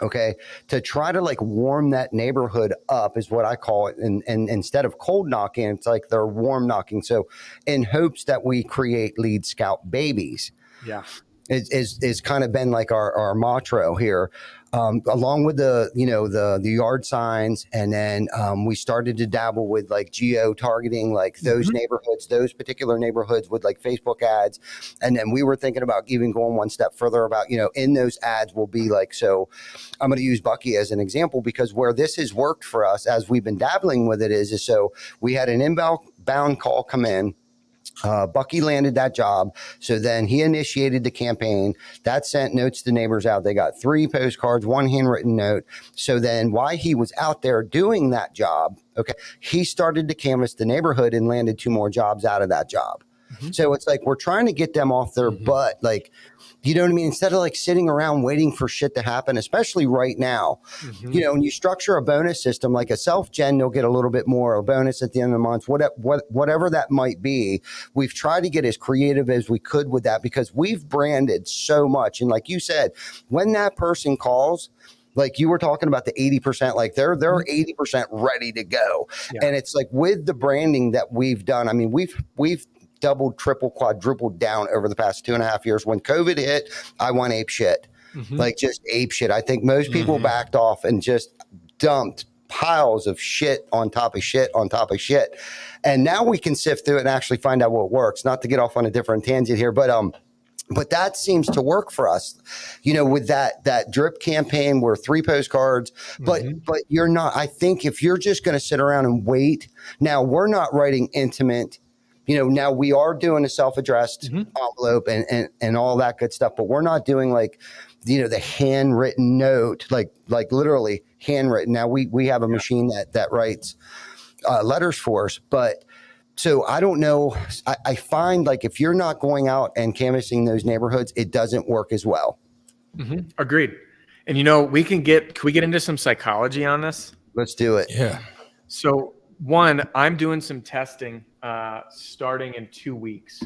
Okay, to try to like warm that neighborhood up is what I call it. And instead of cold knocking, it's like they're warm knocking. So in hopes that we create Lead Scout babies. Yeah. Is kind of been like our motto here, along with the yard signs. And then we started to dabble with like geo targeting, like those neighborhoods, those particular neighborhoods with like Facebook ads. And then we were thinking about even going one step further about, in those ads will be like, so I'm going to use Bucky as an example, because where this has worked for us as we've been dabbling with it is so we had an inbound call come in. Bucky landed that job. So then he initiated the campaign that sent notes to neighbors out. They got 3 postcards, 1 handwritten note. So then while he was out there doing that job, okay, he started to canvass the neighborhood and landed 2 more jobs out of that job. So it's like, we're trying to get them off their butt. Like, you know what I mean? Instead of like sitting around waiting for shit to happen, especially right now, when you structure a bonus system, like a self-gen, you'll get a little bit more, a bonus at the end of the month, whatever that might be. We've tried to get as creative as we could with that, because we've branded so much. And like you said, when that person calls, like you were talking about the 80%, like they're 80% ready to go. Yeah. And it's like with the branding that we've done, I mean, we've doubled, triple, quadrupled down over the past 2.5 years. When COVID hit, I went ape shit, like just ape shit. I think most people backed off and just dumped piles of shit on top of shit on top of shit. And now we can sift through it and actually find out what works. Not to get off on a different tangent here, but that seems to work for us, with that drip campaign, where 3 postcards, but you're not, I think if you're just going to sit around and wait, now we're not writing intimate, now we are doing a self-addressed envelope and all that good stuff, but we're not doing like, the handwritten note, like literally handwritten. Now we have a machine that writes letters for us, but so I don't know. I find like if you're not going out and canvassing those neighborhoods, it doesn't work as well. Agreed. And can we get into some psychology on this? Let's do it. Yeah. So one, I'm doing some testing starting in 2 weeks.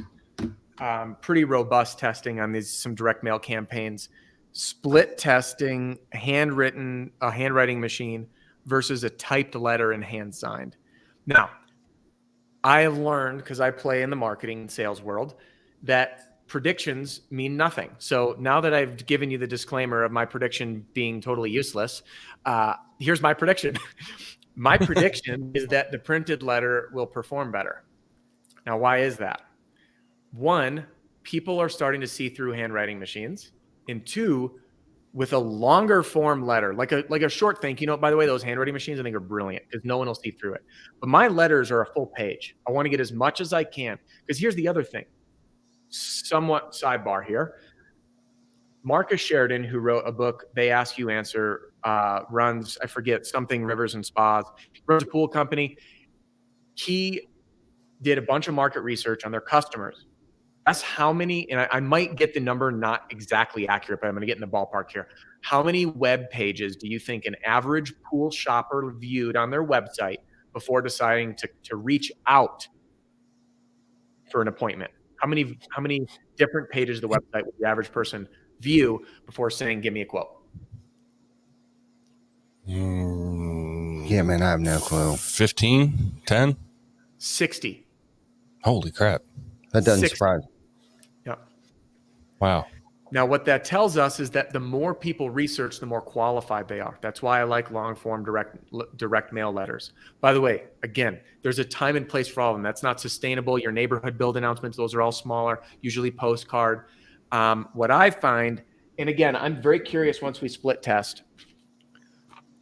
Pretty robust testing on some direct mail campaigns, split testing, a handwriting machine versus a typed letter and hand signed. Now, I have learned, because I play in the marketing and sales world, that predictions mean nothing. So now that I've given you the disclaimer of my prediction being totally useless, here's my prediction. My prediction is that the printed letter will perform better. Now, why is that? One, people are starting to see through handwriting machines. And two, with a longer form letter, like a short thank you note, by the way, those handwriting machines I think are brilliant because no one will see through it. But my letters are a full page. I want to get as much as I can, because here's the other thing. Somewhat sidebar here. Marcus Sheridan, who wrote a book, They Ask You Answer, runs, I forget, something Rivers and Spas, runs a pool company. He did a bunch of market research on their customers. That's how many, and I might get the number not exactly accurate, but I'm going to get in the ballpark here. How many web pages do you think an average pool shopper viewed on their website before deciding to reach out for an appointment? How many different pages of the website would the average person view before saying, give me a quote? Yeah, man, I have no clue. 15, 10? 60. Holy crap. That doesn't 60. surprise me. Yeah. Wow. Now, what that tells us is that the more people research, the more qualified they are. That's why I like long form direct mail letters. By the way, again, there's a time and place for all of them. That's not sustainable. Your neighborhood build announcements, those are all smaller, usually postcard. What I find, and again, I'm very curious once we split test,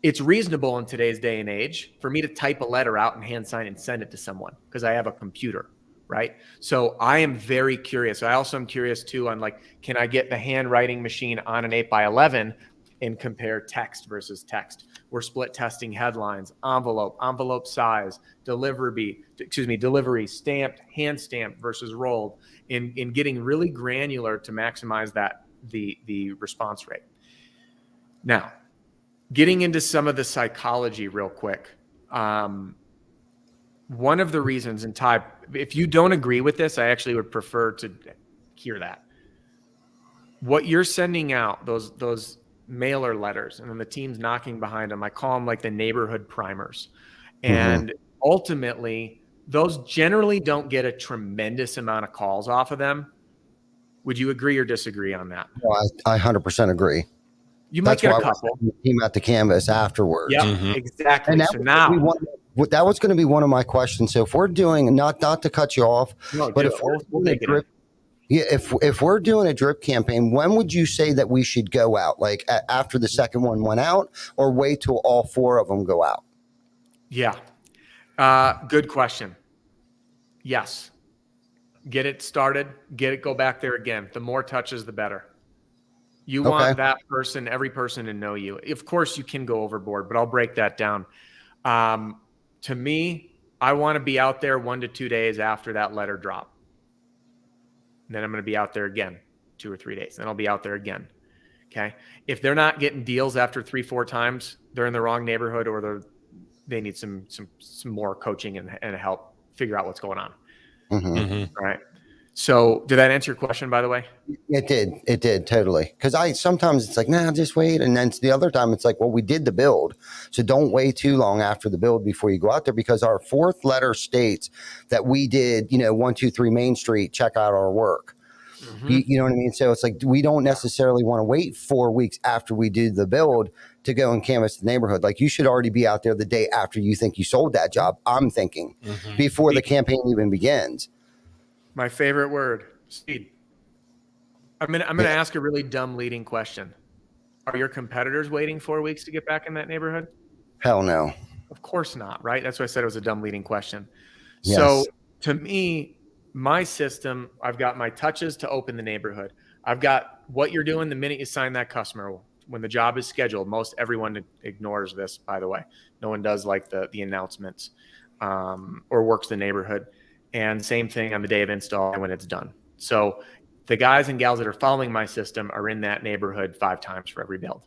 it's reasonable in today's day and age for me to type a letter out and hand sign and send it to someone because I have a computer. Right. So I am very curious. I also am curious too on like, can I get the handwriting machine on an 8x11 and compare text versus text? We're split testing headlines, envelope size, delivery, stamped, hand stamped versus rolled, in getting really granular to maximize the response rate. Now, getting into some of the psychology real quick. One of the reasons, and Ty, if you don't agree with this, I actually would prefer to hear that. What you're sending out, those mailer letters, and then the team's knocking behind them, I call them like the neighborhood primers. And ultimately, those generally don't get a tremendous amount of calls off of them. Would you agree or disagree on that? Well, I 100% agree. You might get a couple. Team at the canvas afterwards. Yeah, exactly. And so now that was going to be one of my questions. So if we're doing, not to cut you off, but if we're doing a drip campaign, when would you say that we should go out? Like after the second one went out, or wait till all four of them go out? Yeah. Good question. Yes. Get it started, go back there again. The more touches, the better. You want that person, every person to know you. Of course, you can go overboard, but I'll break that down. To me, I want to be out there 1 to 2 days after that letter drop. And then I'm going to be out there again 2 or 3 days. Then I'll be out there again. Okay. If they're not getting deals after 3-4 times, they're in the wrong neighborhood, or they need some more coaching and help figure out what's going on. All right. So did that answer your question, by the way? It did totally. Because sometimes it's like, nah, just wait. And then the other time it's like, well, we did the build. So don't wait too long after the build before you go out there, because our fourth letter states that we did, 123 Main Street, check out our work. You know what I mean? So it's like, we don't necessarily want to wait 4 weeks after we do the build to go and canvas the neighborhood. Like, you should already be out there the day after you think you sold that job. I'm thinking before the campaign even begins. My favorite word, speed. I'm gonna ask a really dumb leading question. Are your competitors waiting 4 weeks to get back in that neighborhood? Hell no. Of course not, right? That's why I said it was a dumb leading question. Yes. So to me, my system, I've got my touches to open the neighborhood. I've got what you're doing the minute you sign that customer. When the job is scheduled, most everyone ignores this, by the way. No one does like the announcements or works the neighborhood. And same thing on the day of install when it's done. So the guys and gals that are following my system are in that neighborhood 5 times for every build,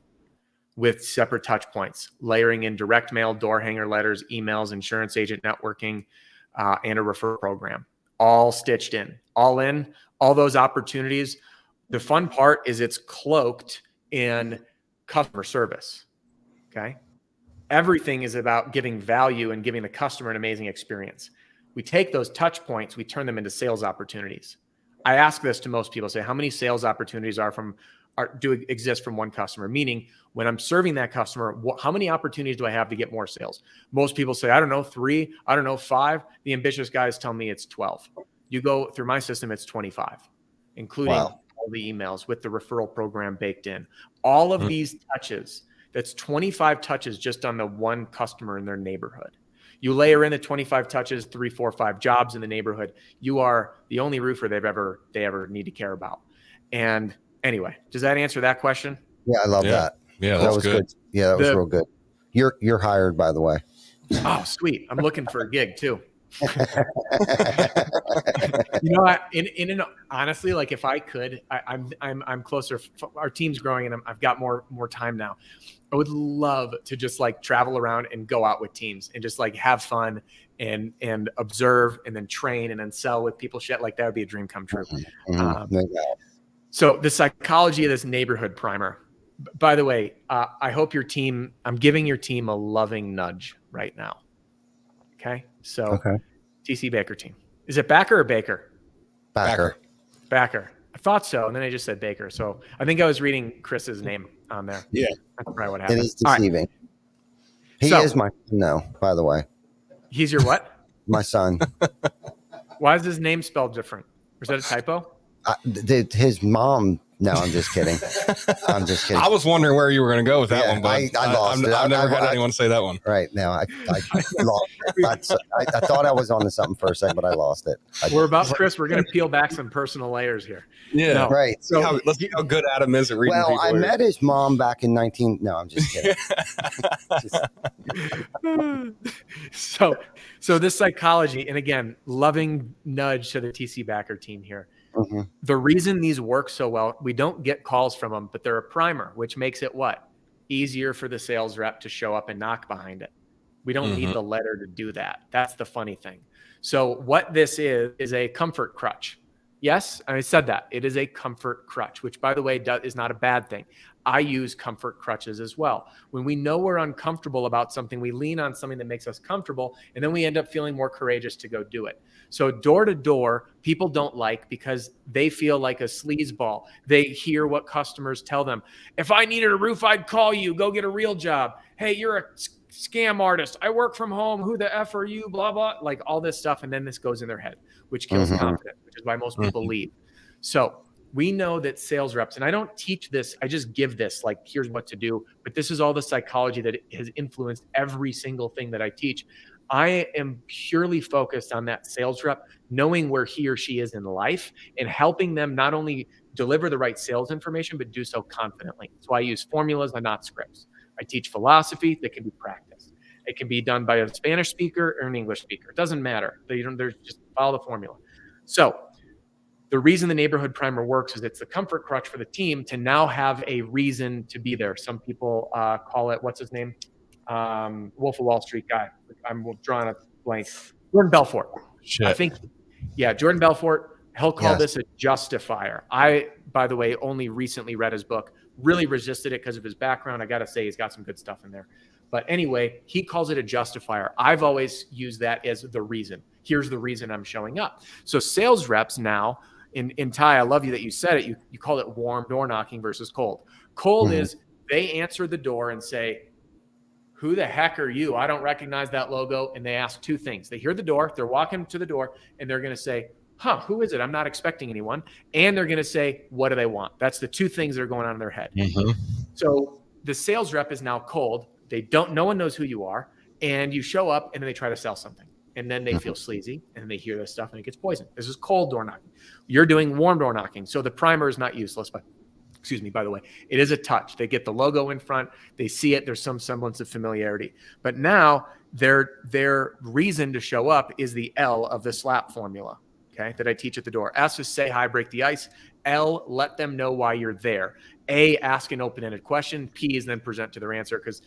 with separate touch points, layering in direct mail, door hanger letters, emails, insurance agent networking, and a referral program, all stitched in, all those opportunities. The fun part is it's cloaked in customer service. Okay. Everything is about giving value and giving the customer an amazing experience. We take those touch points, we turn them into sales opportunities. I ask this to most people, say, how many sales opportunities do exist from one customer? Meaning, when I'm serving that customer, how many opportunities do I have to get more sales? Most people say, I don't know, 3, I don't know, 5. The ambitious guys tell me it's 12. You go through my system, it's 25, including all the emails with the referral program baked in. All of these touches, that's 25 touches just on the one customer in their neighborhood. You layer in the 25 touches, 3, 4, 5 jobs in the neighborhood. You are the only roofer they ever need to care about. And anyway, does that answer that question? Yeah, I love that. Yeah, that was good. Yeah, that was real good. You're hired, by the way. Oh, sweet. I'm looking for a gig too. Honestly, like if I could, I'm closer. Our team's growing, and I've got more time now. I would love to just like travel around and go out with teams and just like have fun and observe and then train and then sell with people. Shit, like that would be a dream come true. So the psychology of this neighborhood primer. By the way, I hope your team. I'm giving your team a loving nudge right now. Okay. So TC Baker team. Is it Backer or Baker? Backer. I thought so. And then I just said Baker. So I think I was reading Chris's name on there. Yeah. That's probably what happened. It is deceiving. Right. He is my no, by the way. He's your what? My son. Why is his name spelled different? Was that a typo? His mom. No, I'm just kidding. I'm just kidding. I was wondering where you were going to go with that one, but I lost it. I've never had anyone say that one. Right now, I lost. I thought I was onto something for a second, but I lost it. Chris. We're going to peel back some personal layers here. Yeah, right. So let's see how good Adam is at reading. Well, I met his mom back in 19. No, I'm just kidding. So this psychology, and again, loving nudge to the TC Backer team here. Mm-hmm. The reason these work so well, we don't get calls from them, but they're a primer, which makes it what? Easier for the sales rep to show up and knock behind it. We don't need the letter to do that. That's the funny thing. So what this is a comfort crutch. Yes, I said that. It is a comfort crutch, which, by the way, is not a bad thing. I use comfort crutches as well. When we know we're uncomfortable about something, we lean on something that makes us comfortable, and then we end up feeling more courageous to go do it. So door to door, people don't like because they feel like a sleazeball. They hear what customers tell them. If I needed a roof, I'd call you. Go get a real job. Hey, you're a scam artist. I work from home. Who the F are you? Blah, blah. Like all this stuff. And then this goes in their head, which kills confidence, which is why most people leave. So we know that sales reps, and I don't teach this, I just give this, like, here's what to do. But this is all the psychology that has influenced every single thing that I teach. I am purely focused on that sales rep, knowing where he or she is in life and helping them not only deliver the right sales information, but do so confidently. So I use formulas and not scripts. I teach philosophy that can be practiced. It can be done by a Spanish speaker or an English speaker. It doesn't matter. There's just follow the formula. So the reason the neighborhood primer works is it's the comfort crutch for the team to now have a reason to be there. Some people call it, what's his name? Wolf of Wall Street guy. I'm drawing a blank. Jordan Belfort. Shit. I think, Jordan Belfort. He'll call this a justifier. I, by the way, only recently read his book. Really resisted it because of his background. I got to say, he's got some good stuff in there. But anyway, he calls it a justifier. I've always used that as the reason. Here's the reason I'm showing up. So sales reps now, in Ty, I love you that you said it. You call it warm door knocking versus cold. Cold is they answer the door and say, who the heck are you? I don't recognize that logo. And they ask two things. They hear the door. They're walking to the door and they're going to say, who is it? I'm not expecting anyone. And they're going to say, what do they want? That's the two things that are going on in their head. So the sales rep is now cold. No one knows who you are. And you show up and then they try to sell something. And then they feel sleazy and they hear this stuff and it gets poisoned. This is cold door knocking. You're doing warm door knocking. So the primer is not useless, but by the way, it is a touch. They get the logo in front. They see it. There's some semblance of familiarity. But now their reason to show up is the L of the SLAP formula. Okay, that I teach at the door. S is say hi, break the ice. L, let them know why you're there. A, ask an open-ended question. P is then present to their answer, because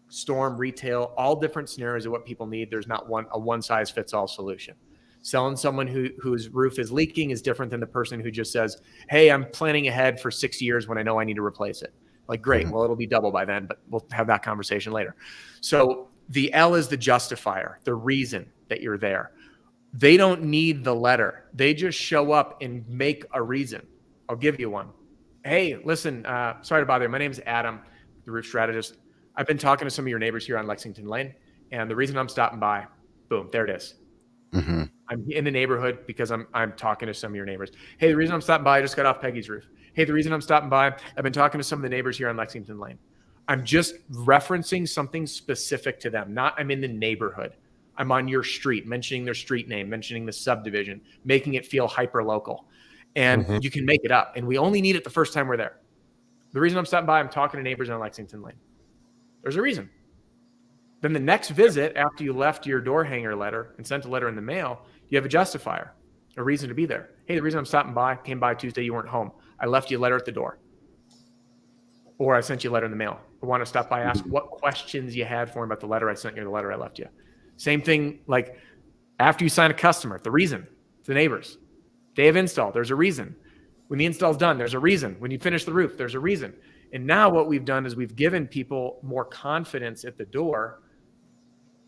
storm, retail, all different scenarios of what people need. There's not a one-size-fits-all solution. Selling someone whose roof is leaking is different than the person who just says, hey, I'm planning ahead for 6 years when I know I need to replace it. Like, great, well, it'll be double by then, but we'll have that conversation later. So the L is the justifier, the reason that you're there. They don't need the letter. They just show up and make a reason. I'll give you one. Hey, listen, sorry to bother you. My name is Adam, the roof strategist. I've been talking to some of your neighbors here on Lexington Lane, and the reason I'm stopping by, boom, there it is. Mm-hmm. I'm in the neighborhood because I'm talking to some of your neighbors. Hey, the reason I'm stopping by, I just got off Peggy's roof. Hey, the reason I'm stopping by, I've been talking to some of the neighbors here on Lexington Lane. I'm just referencing something specific to them, not I'm in the neighborhood. I'm on your street, mentioning their street name, mentioning the subdivision, making it feel hyper local. And you can make it up. And we only need it the first time we're there. The reason I'm stopping by, I'm talking to neighbors on Lexington Lane. There's a reason. Then the next visit, after you left your door hanger letter and sent a letter in the mail, you have a justifier, a reason to be there. Hey, the reason I'm stopping by, came by Tuesday, you weren't home. I left you a letter at the door. Or I sent you a letter in the mail. I want to stop by, ask what questions you had for me about the letter I sent you, the letter I left you. Same thing, like after you sign a customer, the reason, it's the neighbors. Day of install, there's a reason. When the install's done, there's a reason. When you finish the roof, there's a reason. And now what we've done is we've given people more confidence at the door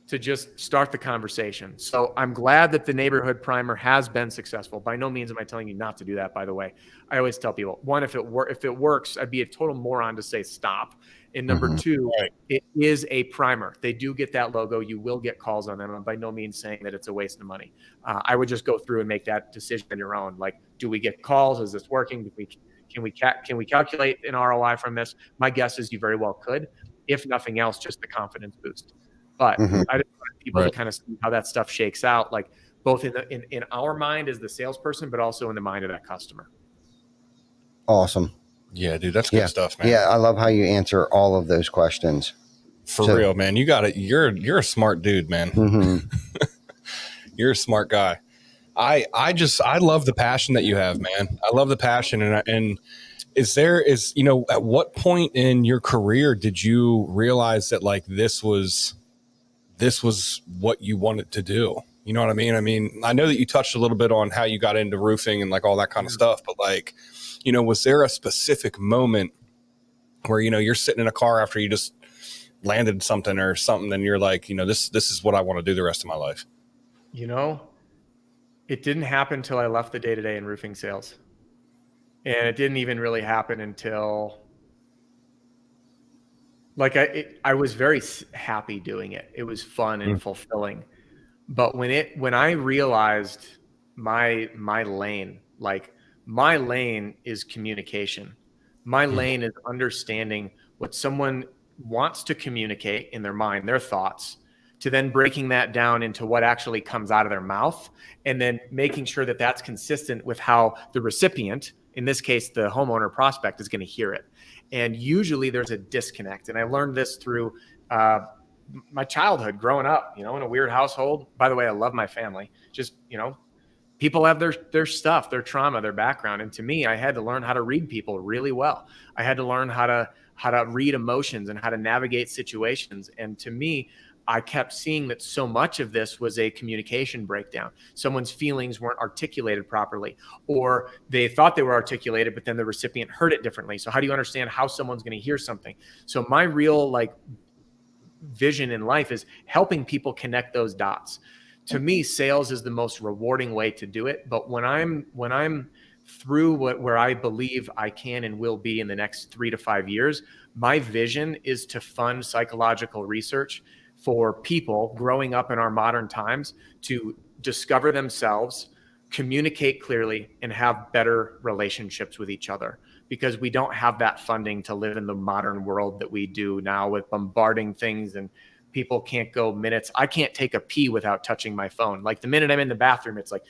to just start the conversation. So I'm glad that the neighborhood primer has been successful. By no means am I telling you not to do that, by the way. I always tell people, one, if it works, I'd be a total moron to say stop. And number two, it is a primer. They do get that logo. You will get calls on them. I'm by no means saying that it's a waste of money. I would just go through and make that decision on your own. Like, do we get calls? Is this working? Can we calculate an ROI from this? My guess is you very well could. If nothing else, just the confidence boost. But I just want people to kind of see how that stuff shakes out, like both in our mind as the salesperson, but also in the mind of that customer. Awesome. Yeah, dude, that's good stuff, man. Yeah, I love how you answer all of those questions. For real, man. You got it. You're a smart dude, man. Mm-hmm. You're a smart guy. I love the passion that you have, man. I love the passion. And at what point in your career did you realize that like this was what you wanted to do? You know what I mean? I mean, I know that you touched a little bit on how you got into roofing and like all that kind of stuff, but like, was there a specific moment where, you're sitting in a car after you just landed something or something and you're like, this is what I want to do the rest of my life? It didn't happen until I left the day-to-day in roofing sales. And it didn't even really happen until I was very happy doing it. It was fun and fulfilling. But when I realized my lane, like my lane is communication. My lane is understanding what someone wants to communicate in their mind, their thoughts, to then breaking that down into what actually comes out of their mouth, and then making sure that that's consistent with how the recipient, in this case, the homeowner prospect, is going to hear it. And usually there's a disconnect. And I learned this through my childhood growing up, in a weird household. By the way, I love my family. Just, people have their stuff, their trauma, their background. And to me, I had to learn how to read people really well. I had to learn how to read emotions and how to navigate situations. And to me, I kept seeing that so much of this was a communication breakdown. Someone's feelings weren't articulated properly, or they thought they were articulated, but then the recipient heard it differently. So how do you understand how someone's going to hear something? So my real vision in life is helping people connect those dots. To me, sales is the most rewarding way to do it. But when I'm through where I believe I can and will be in the next 3 to 5 years, my vision is to fund psychological research for people growing up in our modern times to discover themselves, communicate clearly, and have better relationships with each other. Because we don't have that funding to live in the modern world that we do now with bombarding things, and people can't go minutes. I can't take a pee without touching my phone. Like the minute I'm in the bathroom, it's like,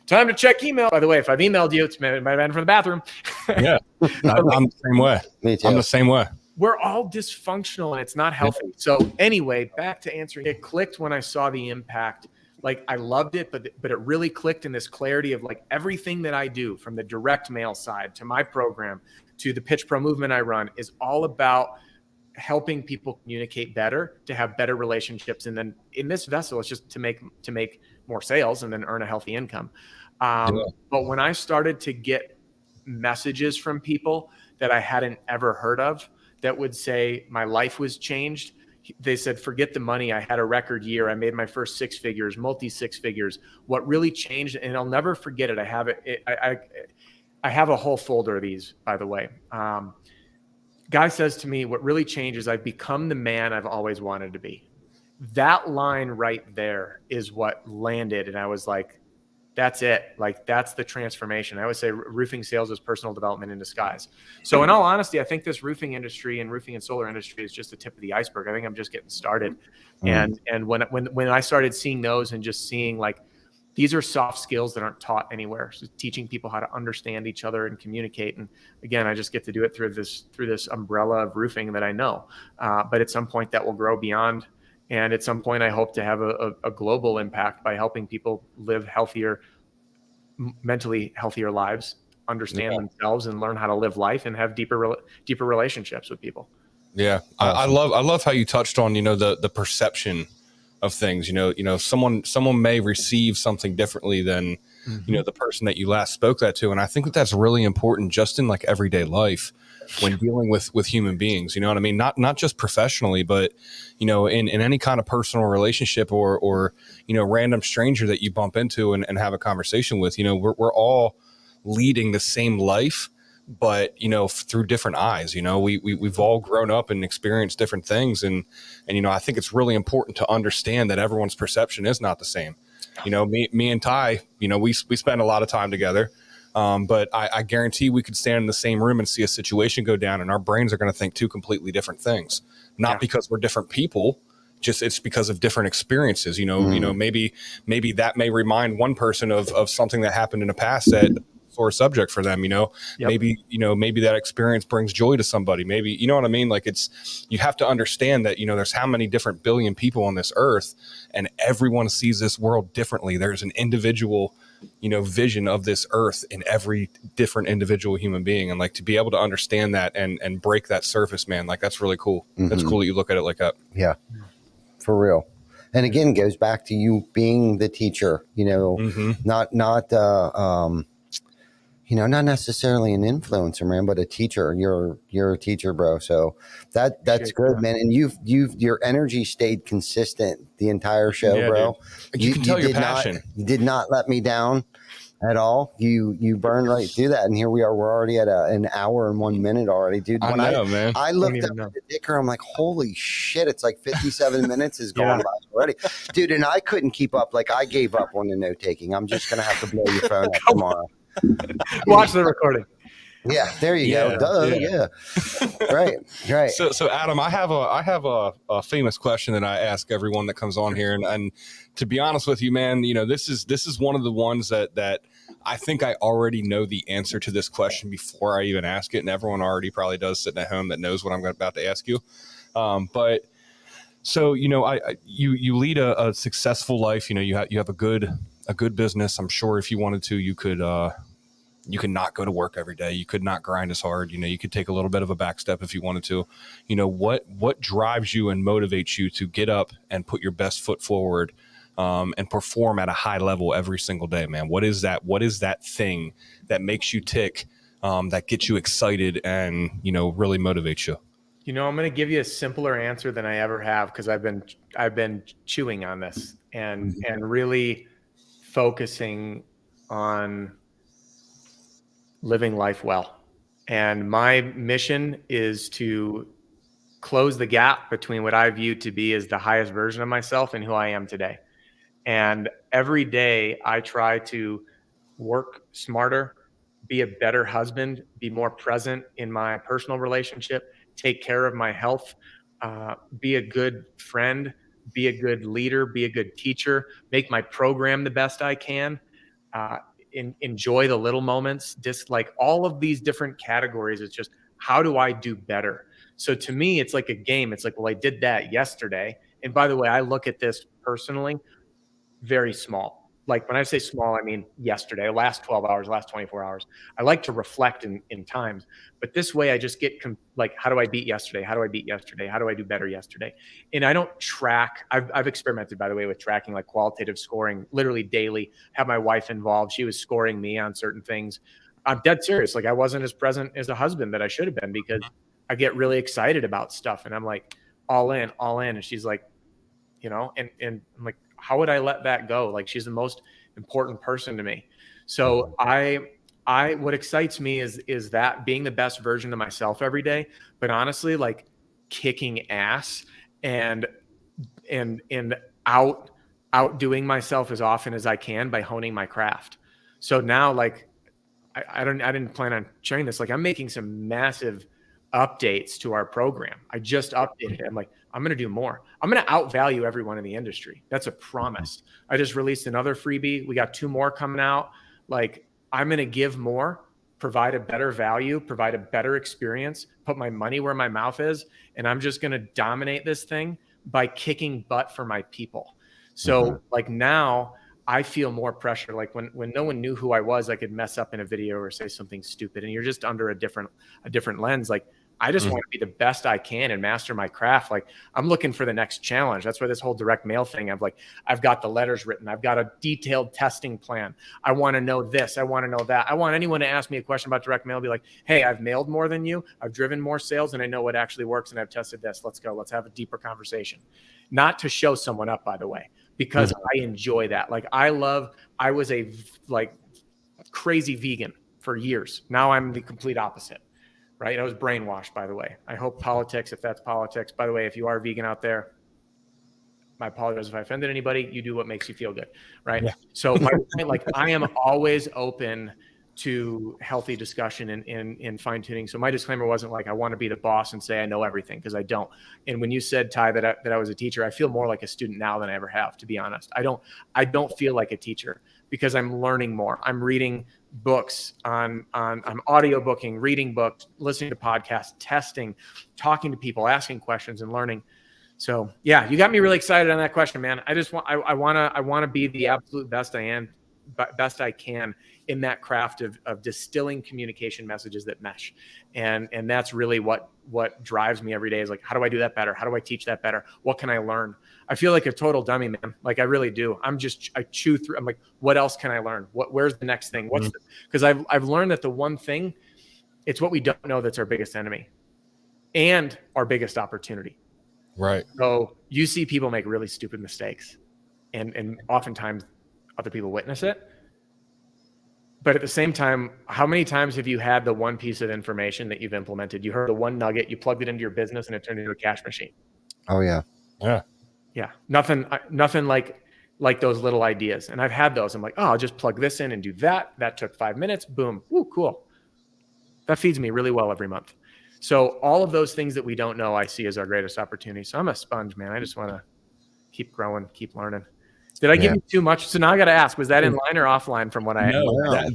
time to check email. By the way, if I've emailed you, it might have been from the bathroom. Yeah, I'm the same way. Me too. I'm the same way. We're all dysfunctional and it's not healthy. So anyway, back to answering, it clicked when I saw the impact. Like I loved it, but it really clicked in this clarity of like everything that I do, from the direct mail side to my program to the Pitch Pro movement I run, is all about helping people communicate better, to have better relationships. And then in this vessel, it's just to make more sales and then earn a healthy income. But when I started to get messages from people that I hadn't ever heard of, that would say my life was changed, they said, forget the money. I had a record year. I made my first 6 figures, multi 6 figures. What really changed, and I'll never forget it. I have it. I have a whole folder of these, by the way. Guy says to me, what really changed is I've become the man I've always wanted to be. That line right there is what landed. And I was like, that's it. Like, that's the transformation. I always say roofing sales is personal development in disguise. So in all honesty, I think this roofing industry and roofing and solar industry is just the tip of the iceberg. I think I'm just getting started. And when I started seeing those and just seeing like, these are soft skills that aren't taught anywhere. So teaching people how to understand each other and communicate. And again, I just get to do it through this umbrella of roofing that I know. But at some point that will grow beyond. And at some point, I hope to have a global impact by helping people live healthier, mentally healthier lives, understand themselves, and learn how to live life and have deeper relationships with people. Yeah, awesome. I love how you touched on the perception of things. Someone may receive something differently than the person that you last spoke that to, and I think that's really important just in like everyday life when dealing with human beings. You know what I mean? Not just professionally, but in any kind of personal relationship or random stranger that you bump into and have a conversation with. We're all leading the same life, but through different eyes. We've all grown up and experienced different things, and I think it's really important to understand that everyone's perception is not the same. Me and Ty, we spend a lot of time together. But I guarantee we could stand in the same room and see a situation go down, and our brains are going to think two completely different things. Not because we're different people, just it's because of different experiences. Maybe that may remind one person of something that happened in the past that sore subject for them. Maybe that experience brings joy to somebody. Maybe you know what I mean. Like you have to understand that there's how many different billion people on this earth, and everyone sees this world differently. There's an individual vision of this earth in every different individual human being. And like to be able to understand that and break that surface, man, like that's really cool. That's cool that you look at it like that. Yeah, for real. And again, it goes back to you being the teacher, not not necessarily an influencer, man, but a teacher. You're a teacher, bro. So that's good, man. And your energy stayed consistent the entire show, bro. Dude. You can tell your passion. You did not let me down at all. You burned right through that, and here we are. We're already at an hour and 1 minute already, dude. When man. I looked up at the ticker, I'm like, holy shit! It's like 57 minutes is gone by already, dude. And I couldn't keep up. Like I gave up on the note taking. I'm just gonna have to blow your phone up tomorrow. Watch the recording. Yeah, there you go. Duh, yeah. Right. So Adam, I have a famous question that I ask everyone that comes on here, and to be honest with you, man, this is one of the ones that I think I already know the answer to this question before I even ask it, and everyone already probably does sitting at home that knows what I'm about to ask you. But so you lead a successful life. You have a good business. I'm sure if you wanted to, you could not go to work every day. You could not grind as hard. You could take a little bit of a back step if you wanted to. What drives you and motivates you to get up and put your best foot forward and perform at a high level every single day, man? What is that thing that makes you tick, that gets you excited and, really motivates you? I'm going to give you a simpler answer than I ever have, because I've been chewing on this and really focusing on living life well. And my mission is to close the gap between what I view to be as the highest version of myself and who I am today. And every day I try to work smarter, be a better husband, be more present in my personal relationship, take care of my health, be a good friend, be a good leader, be a good teacher, make my program the best I can, enjoy the little moments, like all of these different categories. It's just, how do I do better? So to me, it's like a game. It's like, well, I did that yesterday. And by the way, I look at this personally, very small. Like when I say small, I mean yesterday, last 12 hours, last 24 hours. I like to reflect in times, but this way I just get like, how do I beat yesterday? How do I beat yesterday? How do I do better yesterday? And I don't track. I've experimented, by the way, with tracking like qualitative scoring, literally daily, have my wife involved. She was scoring me on certain things. I'm dead serious. Like I wasn't as present as a husband that I should have been, because I get really excited about stuff. And I'm like, all in. And she's like, you know, and I'm like, how would I let that go? Like, she's the most important person to me. So what excites me is that being the best version of myself every day, but honestly, like kicking ass and outdoing myself as often as I can by honing my craft. So now, like, I didn't plan on sharing this. Like, I'm making some massive updates to our program. I just updated it. I'm like, I'm going to do more. I'm going to outvalue everyone in the industry. That's a promise. I just released another freebie. We got 2 more coming out. Like, I'm going to give more, provide a better value, provide a better experience, put my money where my mouth is. And I'm just going to dominate this thing by kicking butt for my people. So like now I feel more pressure. Like when no one knew who I was, I could mess up in a video or say something stupid, and you're just under a different lens. Like, I just want to be the best I can and master my craft. Like, I'm looking for the next challenge. That's why this whole direct mail thing, I've got the letters written. I've got a detailed testing plan. I want to know this. I want to know that. I want anyone to ask me a question about direct mail, be like, hey, I've mailed more than you. I've driven more sales, and I know what actually works, and I've tested this. Let's go. Let's have a deeper conversation. Not to show someone up, by the way, because I enjoy that. Like, I was a crazy vegan for years. Now I'm the complete opposite. Right. I was brainwashed, by the way. I hope politics, if that's politics, by the way, if you are vegan out there, I apologize if I offended anybody. You do what makes you feel good. Right. Yeah. So my point, like, I am always open to healthy discussion and fine tuning. So my disclaimer wasn't like, I want to be the boss and say I know everything, because I don't. And when you said, Ty, that I was a teacher, I feel more like a student now than I ever have, to be honest. I don't feel like a teacher, because I'm learning more. I'm reading books I'm audio booking, reading books, listening to podcasts, testing, talking to people, asking questions, and learning. So yeah, you got me really excited on that question, man. I want to be the absolute best I can in that craft of distilling communication messages that mesh. And that's really what drives me every day, is like, how do I do that better? How do I teach that better? What can I learn? I feel like a total dummy, man. Like, I really do. I chew through. I'm like, what else can I learn? Where's the next thing? Because I've learned that the one thing, it's what we don't know that's our biggest enemy and our biggest opportunity. Right. So you see people make really stupid mistakes, and oftentimes other people witness it. But at the same time, how many times have you had the one piece of information that you've implemented? You heard the one nugget, you plugged it into your business, and it turned into a cash machine. Oh yeah. Yeah. Yeah. Nothing like those little ideas. And I've had those. I'm like, oh, I'll just plug this in and do that. That took 5 minutes. Boom. Ooh, cool. That feeds me really well every month. So all of those things that we don't know, I see as our greatest opportunity. So I'm a sponge, man. I just want to keep growing, keep learning. Did I give you too much? So now I got to ask, was that in line or offline from what I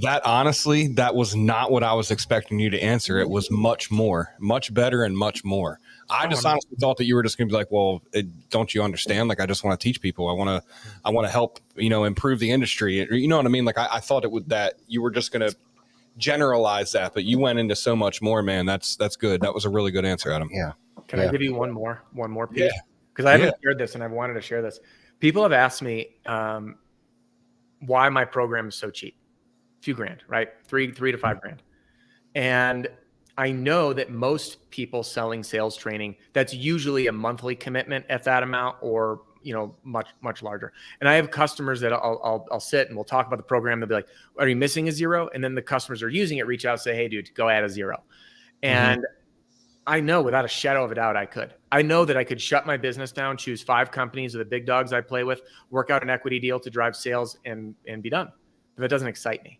that honestly, that was not what I was expecting you to answer. It was much more, much better, and much more. I just honestly thought that you were just going to be like, well, don't you understand? Like, I just want to teach people. I want to help, improve the industry. You know what I mean? Like, I thought that you were just going to generalize that, but you went into so much more, man. That's good. That was a really good answer, Adam. Yeah. Can I give you one more piece? Because I haven't shared this, and I've wanted to share this. People have asked me why my program is so cheap. A few grand, right? $3 to $5 grand. And I know that most people selling sales training, that's usually a monthly commitment at that amount, or much larger. And I have customers that I'll sit and we'll talk about the program. They'll be like, are you missing a zero? And then the customers are using it, reach out and say, hey dude, go add a zero. And I know without a shadow of a doubt I know that I could shut my business down, choose 5 companies of the big dogs I play with, work out an equity deal to drive sales, and be done. But that doesn't excite me.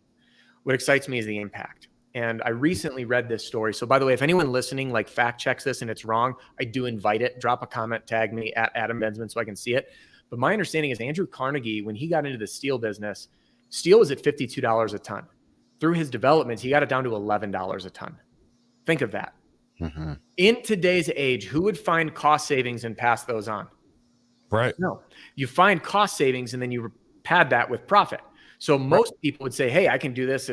What excites me is the impact. And I recently read this story. So by the way, if anyone listening like fact checks this and it's wrong, I do invite it. Drop a comment, tag me at Adam Bensman so I can see it. But my understanding is Andrew Carnegie, when he got into the steel business, steel was at $52 a ton. Through his development, he got it down to $11 a ton. Think of that. In today's age, who would find cost savings and pass those on? Right. No. You find cost savings and then you pad that with profit. So most people would say, hey, I can do this.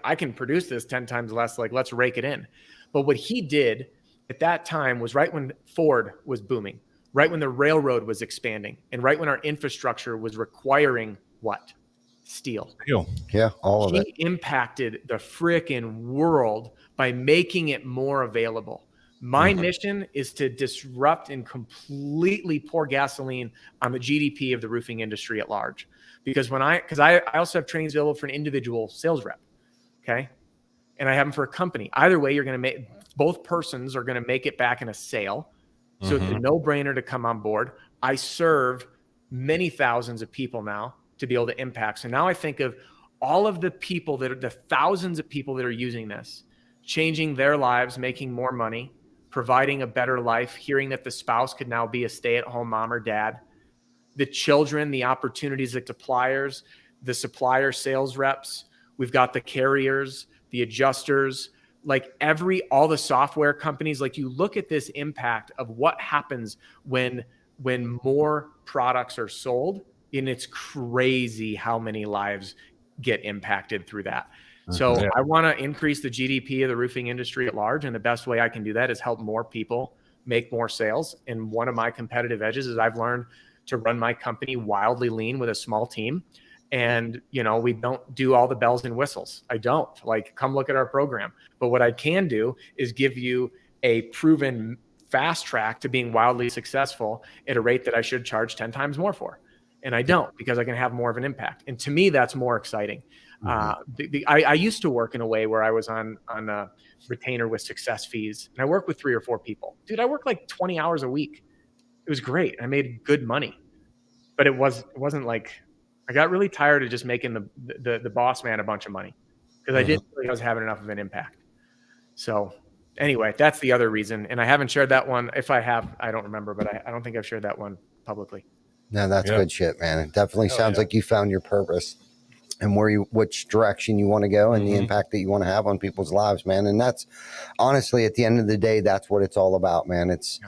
I can produce this 10 times less, like, let's rake it in. But what he did at that time was right when Ford was booming, right when the railroad was expanding, and right when our infrastructure was requiring what? Steel. Yeah, all of it. He impacted the frickin' world by making it more available, My mission is to disrupt and completely pour gasoline on the GDP of the roofing industry at large. Because I also have trainings available for an individual sales rep. Okay. And I have them for a company. Either way, both persons are going to make it back in a sale. So it's a no-brainer to come on board. I serve many thousands of people now to be able to impact. So now I think of all of the people the thousands of people that are using this, changing their lives, making more money, providing a better life, hearing that the spouse could now be a stay-at-home mom or dad, the children, the opportunities at suppliers, the supplier sales reps. We've got the carriers, the adjusters, like all the software companies. Like, you look at this impact of what happens when more products are sold, and it's crazy how many lives get impacted through that. So I want to increase the GDP of the roofing industry at large. And the best way I can do that is help more people make more sales. And one of my competitive edges is I've learned to run my company wildly lean with a small team. And, we don't do all the bells and whistles. I don't. Like, come look at our program. But what I can do is give you a proven fast track to being wildly successful at a rate that I should charge 10 times more for. And I don't, because I can have more of an impact. And to me, that's more exciting. I used to work in a way where I was on a retainer with success fees, and I worked with 3 or 4 people. Dude, I worked like 20 hours a week. It was great. I made good money, but it wasn't like, I got really tired of just making the boss man a bunch of money, because I didn't feel like I was having enough of an impact. So anyway, that's the other reason. And I haven't shared that one. If I have, I don't remember, but I don't think I've shared that one publicly. No, that's good shit, man. It definitely sounds like you found your purpose and which direction you want to go and the impact that you want to have on people's lives, man. And that's honestly, at the end of the day, that's what it's all about, man. It's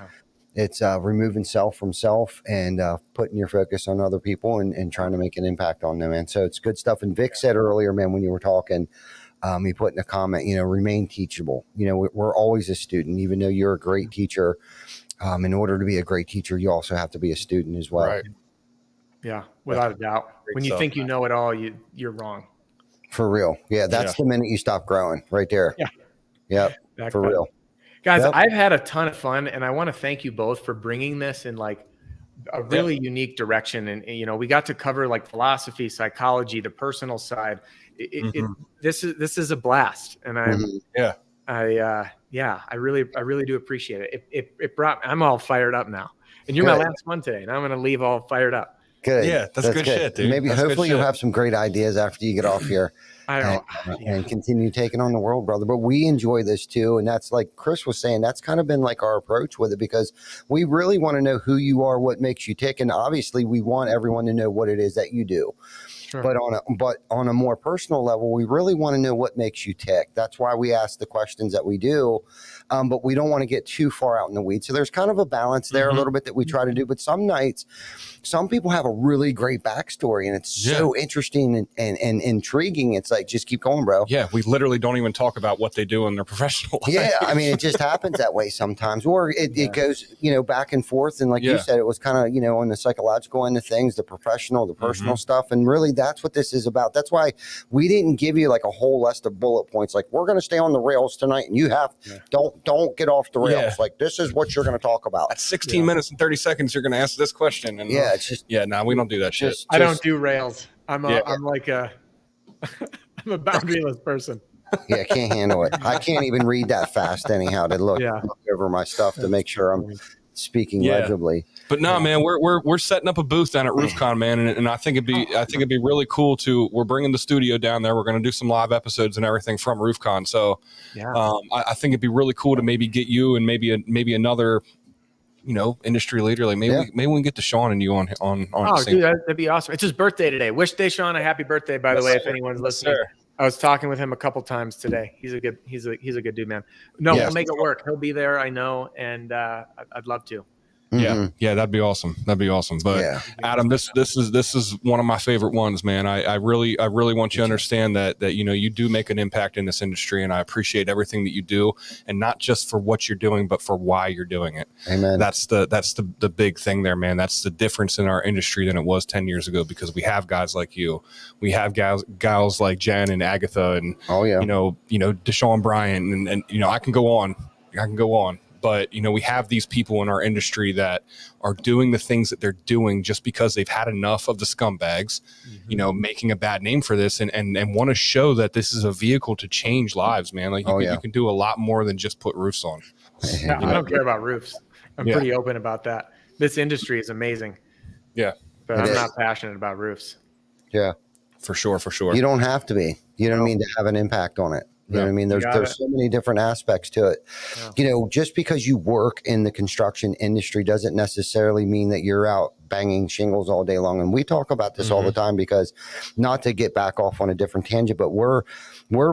removing self from self and putting your focus on other people and trying to make an impact on them, man. So it's good stuff. And Vic said earlier, man, when you were talking, he put in a comment, remain teachable. We're always a student, even though you're a great teacher. In order to be a great teacher, you also have to be a student as well. Right. Yeah, without a doubt. When you think you know it all, you're wrong. For real. Yeah, that's the minute you stop growing right there. Yeah. Yep. For real. Guys, I've had a ton of fun, and I want to thank you both for bringing this in like a really unique direction. And we got to cover like philosophy, psychology, the personal side. This is a blast, and I really do appreciate it. It brought. I'm all fired up now, and you're my last one today, and I'm going to leave all fired up. Good. Yeah, that's good shit, dude. Maybe hopefully you'll have some great ideas after you get off here. And continue taking on the world, brother. But we enjoy this too. And that's like Chris was saying, that's kind of been like our approach with it, because we really want to know who you are, what makes you tick. And obviously we want everyone to know what it is that you do. Sure. But on a more personal level, we really want to know what makes you tick. That's why we ask the questions that we do. But we don't want to get too far out in the weeds. So there's kind of a balance there a little bit that we try to do. But some nights, some people have a really great backstory, and it's so interesting and intriguing. It's like, just keep going, bro. Yeah, we literally don't even talk about what they do in their professional life. Yeah, I mean, it just happens that way sometimes. Or it goes, back and forth. And like you said, it was kind of, on the psychological end of things, the professional, the personal stuff. And really, that's what this is about. That's why we didn't give you like a whole list of bullet points. Like, we're going to stay on the rails tonight, and you have don't get off the rails. Yeah. Like, this is what you're going to talk about. At 16 minutes and 30 seconds, you're going to ask this question. And it's just we don't do that shit. I don't do rails. I'm like I'm a boundaryless person. Yeah, I can't handle it. I can't even read that fast anyhow to look over my stuff to make sure I'm speaking legibly. But no, man, we're setting up a booth down at RoofCon, man, and I think it'd be really cool we're bringing the studio down there. We're going to do some live episodes and everything from RoofCon. So I think it'd be really cool to maybe get you and maybe another industry leader. Like maybe we can get Deshaun and you on. Oh, dude, that'd be awesome. It's his birthday today. Wish Deshaun a happy birthday, by the way, if anyone's listening. Sir. I was talking with him a couple times today. He's a good dude, man. No, we'll make it work. He'll be there, I know, and I'd love to. Yeah, that'd be awesome. But Adam, this is one of my favorite ones, man. I really want you to understand that you do make an impact in this industry, and I appreciate everything that you do, and not just for what you're doing, but for why you're doing it. Amen. That's the big thing there, man. That's the difference in our industry than it was 10 years ago, because we have guys like you. We have gals like Jen and Agatha and Deshaun Bryant and I can go on. But, you know, we have these people in our industry that are doing the things that they're doing just because they've had enough of the scumbags, you know, making a bad name for this, and want to show that this is a vehicle to change lives, man. Like you can do a lot more than just put roofs on. Yeah, I don't care about roofs. I'm pretty open about that. This industry is amazing. Yeah. But I'm not passionate about roofs. Yeah. For sure. You don't have to be. You know what I mean? To have an impact on it. You know what I mean? There's so many different aspects to it. Yeah. You know, just because you work in the construction industry doesn't necessarily mean that you're out banging shingles all day long. And we talk about this all the time, because not to get back off on a different tangent, but we're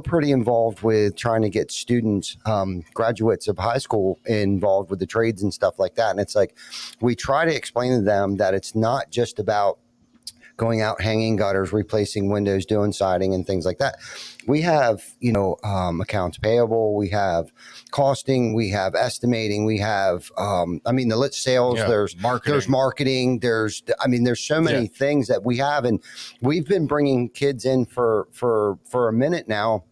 pretty involved with trying to get students, graduates of high school, involved with the trades and stuff like that. And it's like, we try to explain to them that it's not just about going out, hanging gutters, replacing windows, doing siding and things like that. We have, you know, accounts payable, we have costing, we have estimating, we have, the lit sales, there's marketing, there's so many things that we have. And we've been bringing kids in for a minute now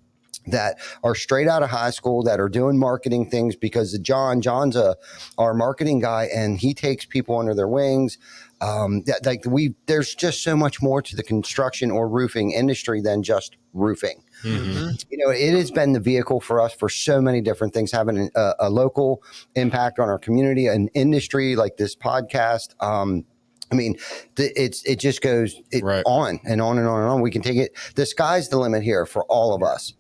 that are straight out of high school, that are doing marketing things, because John's our marketing guy, and he takes people under their wings. There's just so much more to the construction or roofing industry than just roofing. You know, it has been the vehicle for us for so many different things, having a local impact on our community, an industry like this podcast. It just goes on and on and on and on. We can take it. The sky's the limit here for all of us.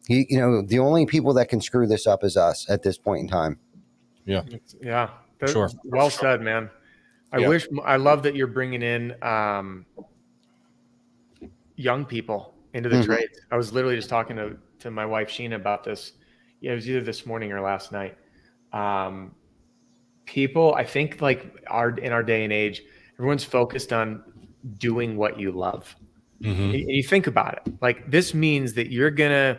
You know, the only people that can screw this up is us at this point in time. Yeah. Sure. Well said, man. I love that you're bringing in young people into the trades. I was literally just talking to my wife, Sheena, about this. Yeah, it was either this morning or last night. People, I think, like in our day and age, everyone's focused on doing what you love. And you think about it, like, this means that you're gonna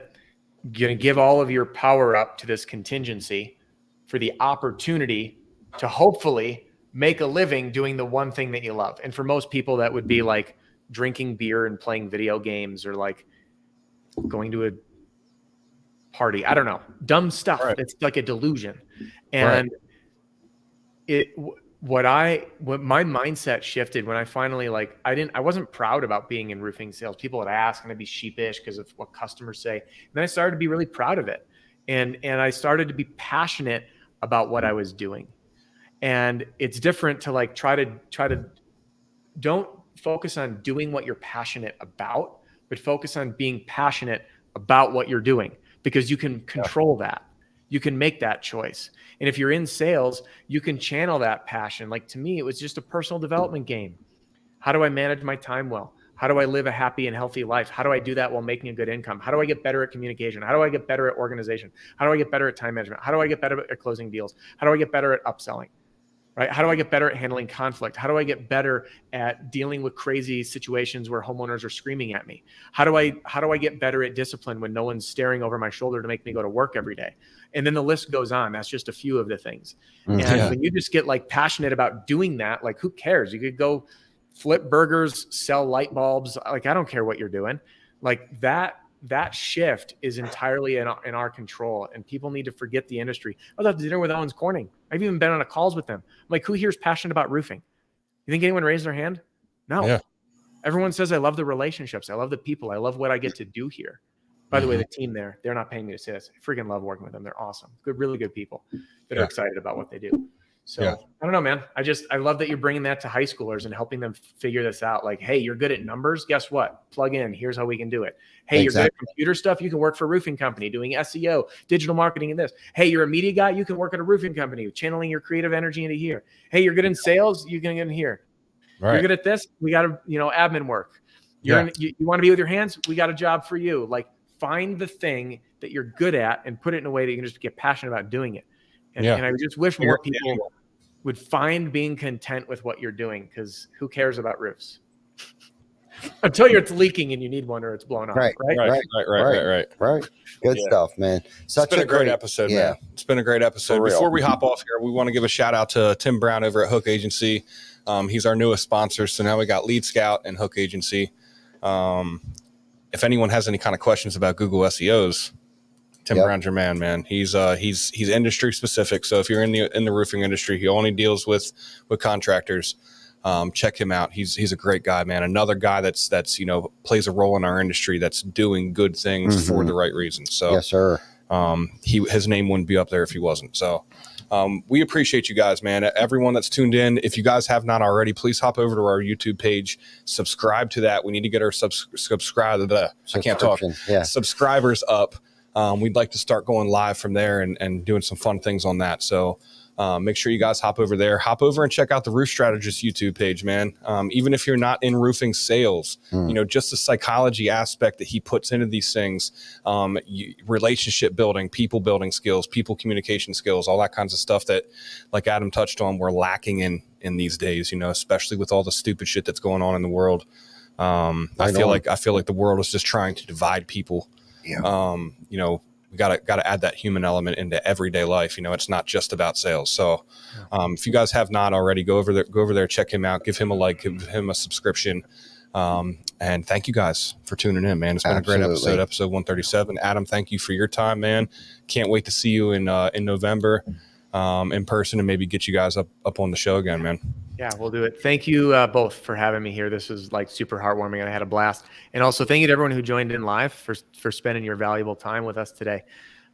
give all of your power up to this contingency for the opportunity to hopefully make a living doing the one thing that you love. And for most people, that would be like drinking beer and playing video games, or like going to a party. I don't know, dumb stuff. It's like a delusion. And what my mindset shifted when I finally, like, I wasn't proud about being in roofing sales. People would ask and I'd be sheepish because of what customers say. And then I started to be really proud of it. And I started to be passionate about what I was doing. And it's different to like try to don't focus on doing what you're passionate about, but focus on being passionate about what you're doing, because you can control that. You can make that choice. And if you're in sales, you can channel that passion. Like, to me, it was just a personal development game. How do I manage my time well? How do I live a happy and healthy life? How do I do that while making a good income? How do I get better at communication? How do I get better at organization? How do I get better at time management? How do I get better at closing deals? How do I get better at upselling? Right? How do I get better at handling conflict? How do I get better at dealing with crazy situations where homeowners are screaming at me? How do I get better at discipline when no one's staring over my shoulder to make me go to work every day? And then the list goes on. That's just a few of the things. And when you just get like passionate about doing that, like, who cares? You could go flip burgers, sell light bulbs. Like, I don't care what you're doing. Like, that shift is entirely in our control, and people need to forget the industry. I was at dinner with Owens Corning. I've even been on calls with them. I'm like, who here is passionate about roofing? You think anyone raised their hand? No. Yeah. Everyone says, I love the relationships. I love the people. I love what I get to do here. By the way, the team there, they're not paying me to say this. I freaking love working with them. They're awesome. Good, really good people that are excited about what they do. So I don't know, man. I love that you're bringing that to high schoolers and helping them figure this out. Like, hey, you're good at numbers. Guess what? Plug in. Here's how we can do it. Hey, you're good at computer stuff. You can work for a roofing company doing SEO, digital marketing, and this. Hey, you're a media guy. You can work at a roofing company, channeling your creative energy into here. Hey, you're good in sales. You can get in here. Right. You're good at this. We got to, admin work. You want to be with your hands. We got a job for you. Like, find the thing that you're good at and put it in a way that you can just get passionate about doing it. And I just wish more people would find being content with what you're doing, because who cares about roofs until it's leaking and you need one or it's blown off. Right. Good stuff, man. It's been a great episode, man. It's been a great episode. Before we hop off here, we want to give a shout out to Tim Brown over at Hook Agency. He's our newest sponsor. So now we got Lead Scout and Hook Agency. If anyone has any kind of questions about Google SEOs, Tim Brown's your man, man. He's industry specific. So if you're in the roofing industry, he only deals with contractors. Check him out. He's a great guy, man. Another guy that's plays a role in our industry that's doing good things for the right reasons. So yes, sir. His name wouldn't be up there if he wasn't. So we appreciate you guys, man. Everyone that's tuned in, if you guys have not already, please hop over to our YouTube page, subscribe to that. We need to get our subscribers up. We'd like to start going live from there and doing some fun things on that. So make sure you guys hop over there, and check out the Roof Strategist YouTube page, man. Even if you're not in roofing sales, just the psychology aspect that he puts into these things, relationship building, people building skills, people communication skills, all that kinds of stuff that, like Adam touched on, we're lacking in these days, especially with all the stupid shit that's going on in the world. I feel like the world is just trying to divide people. Yeah. We gotta add that human element into everyday life. It's not just about sales. So, if you guys have not already, go over there, check him out, give him a like, give him a subscription. And thank you guys for tuning in, man. It's been a great episode 137. Adam, thank you for your time, man. Can't wait to see you in November, in person, and maybe get you guys up on the show again, man. Yeah, we'll do it. Thank you both for having me here. This was like super heartwarming, and I had a blast. And also thank you to everyone who joined in live for spending your valuable time with us today.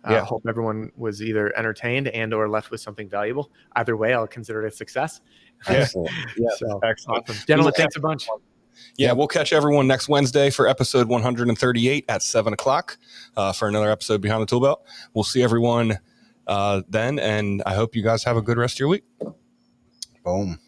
Hope everyone was either entertained and or left with something valuable. Either way, I'll consider it a success. Excellent. Yeah, so, excellent. Awesome. Gentlemen, thanks a bunch. Yeah, we'll catch everyone next Wednesday for episode 138 at 7:00 for another episode Behind the Toolbelt. We'll see everyone then, and I hope you guys have a good rest of your week. Boom.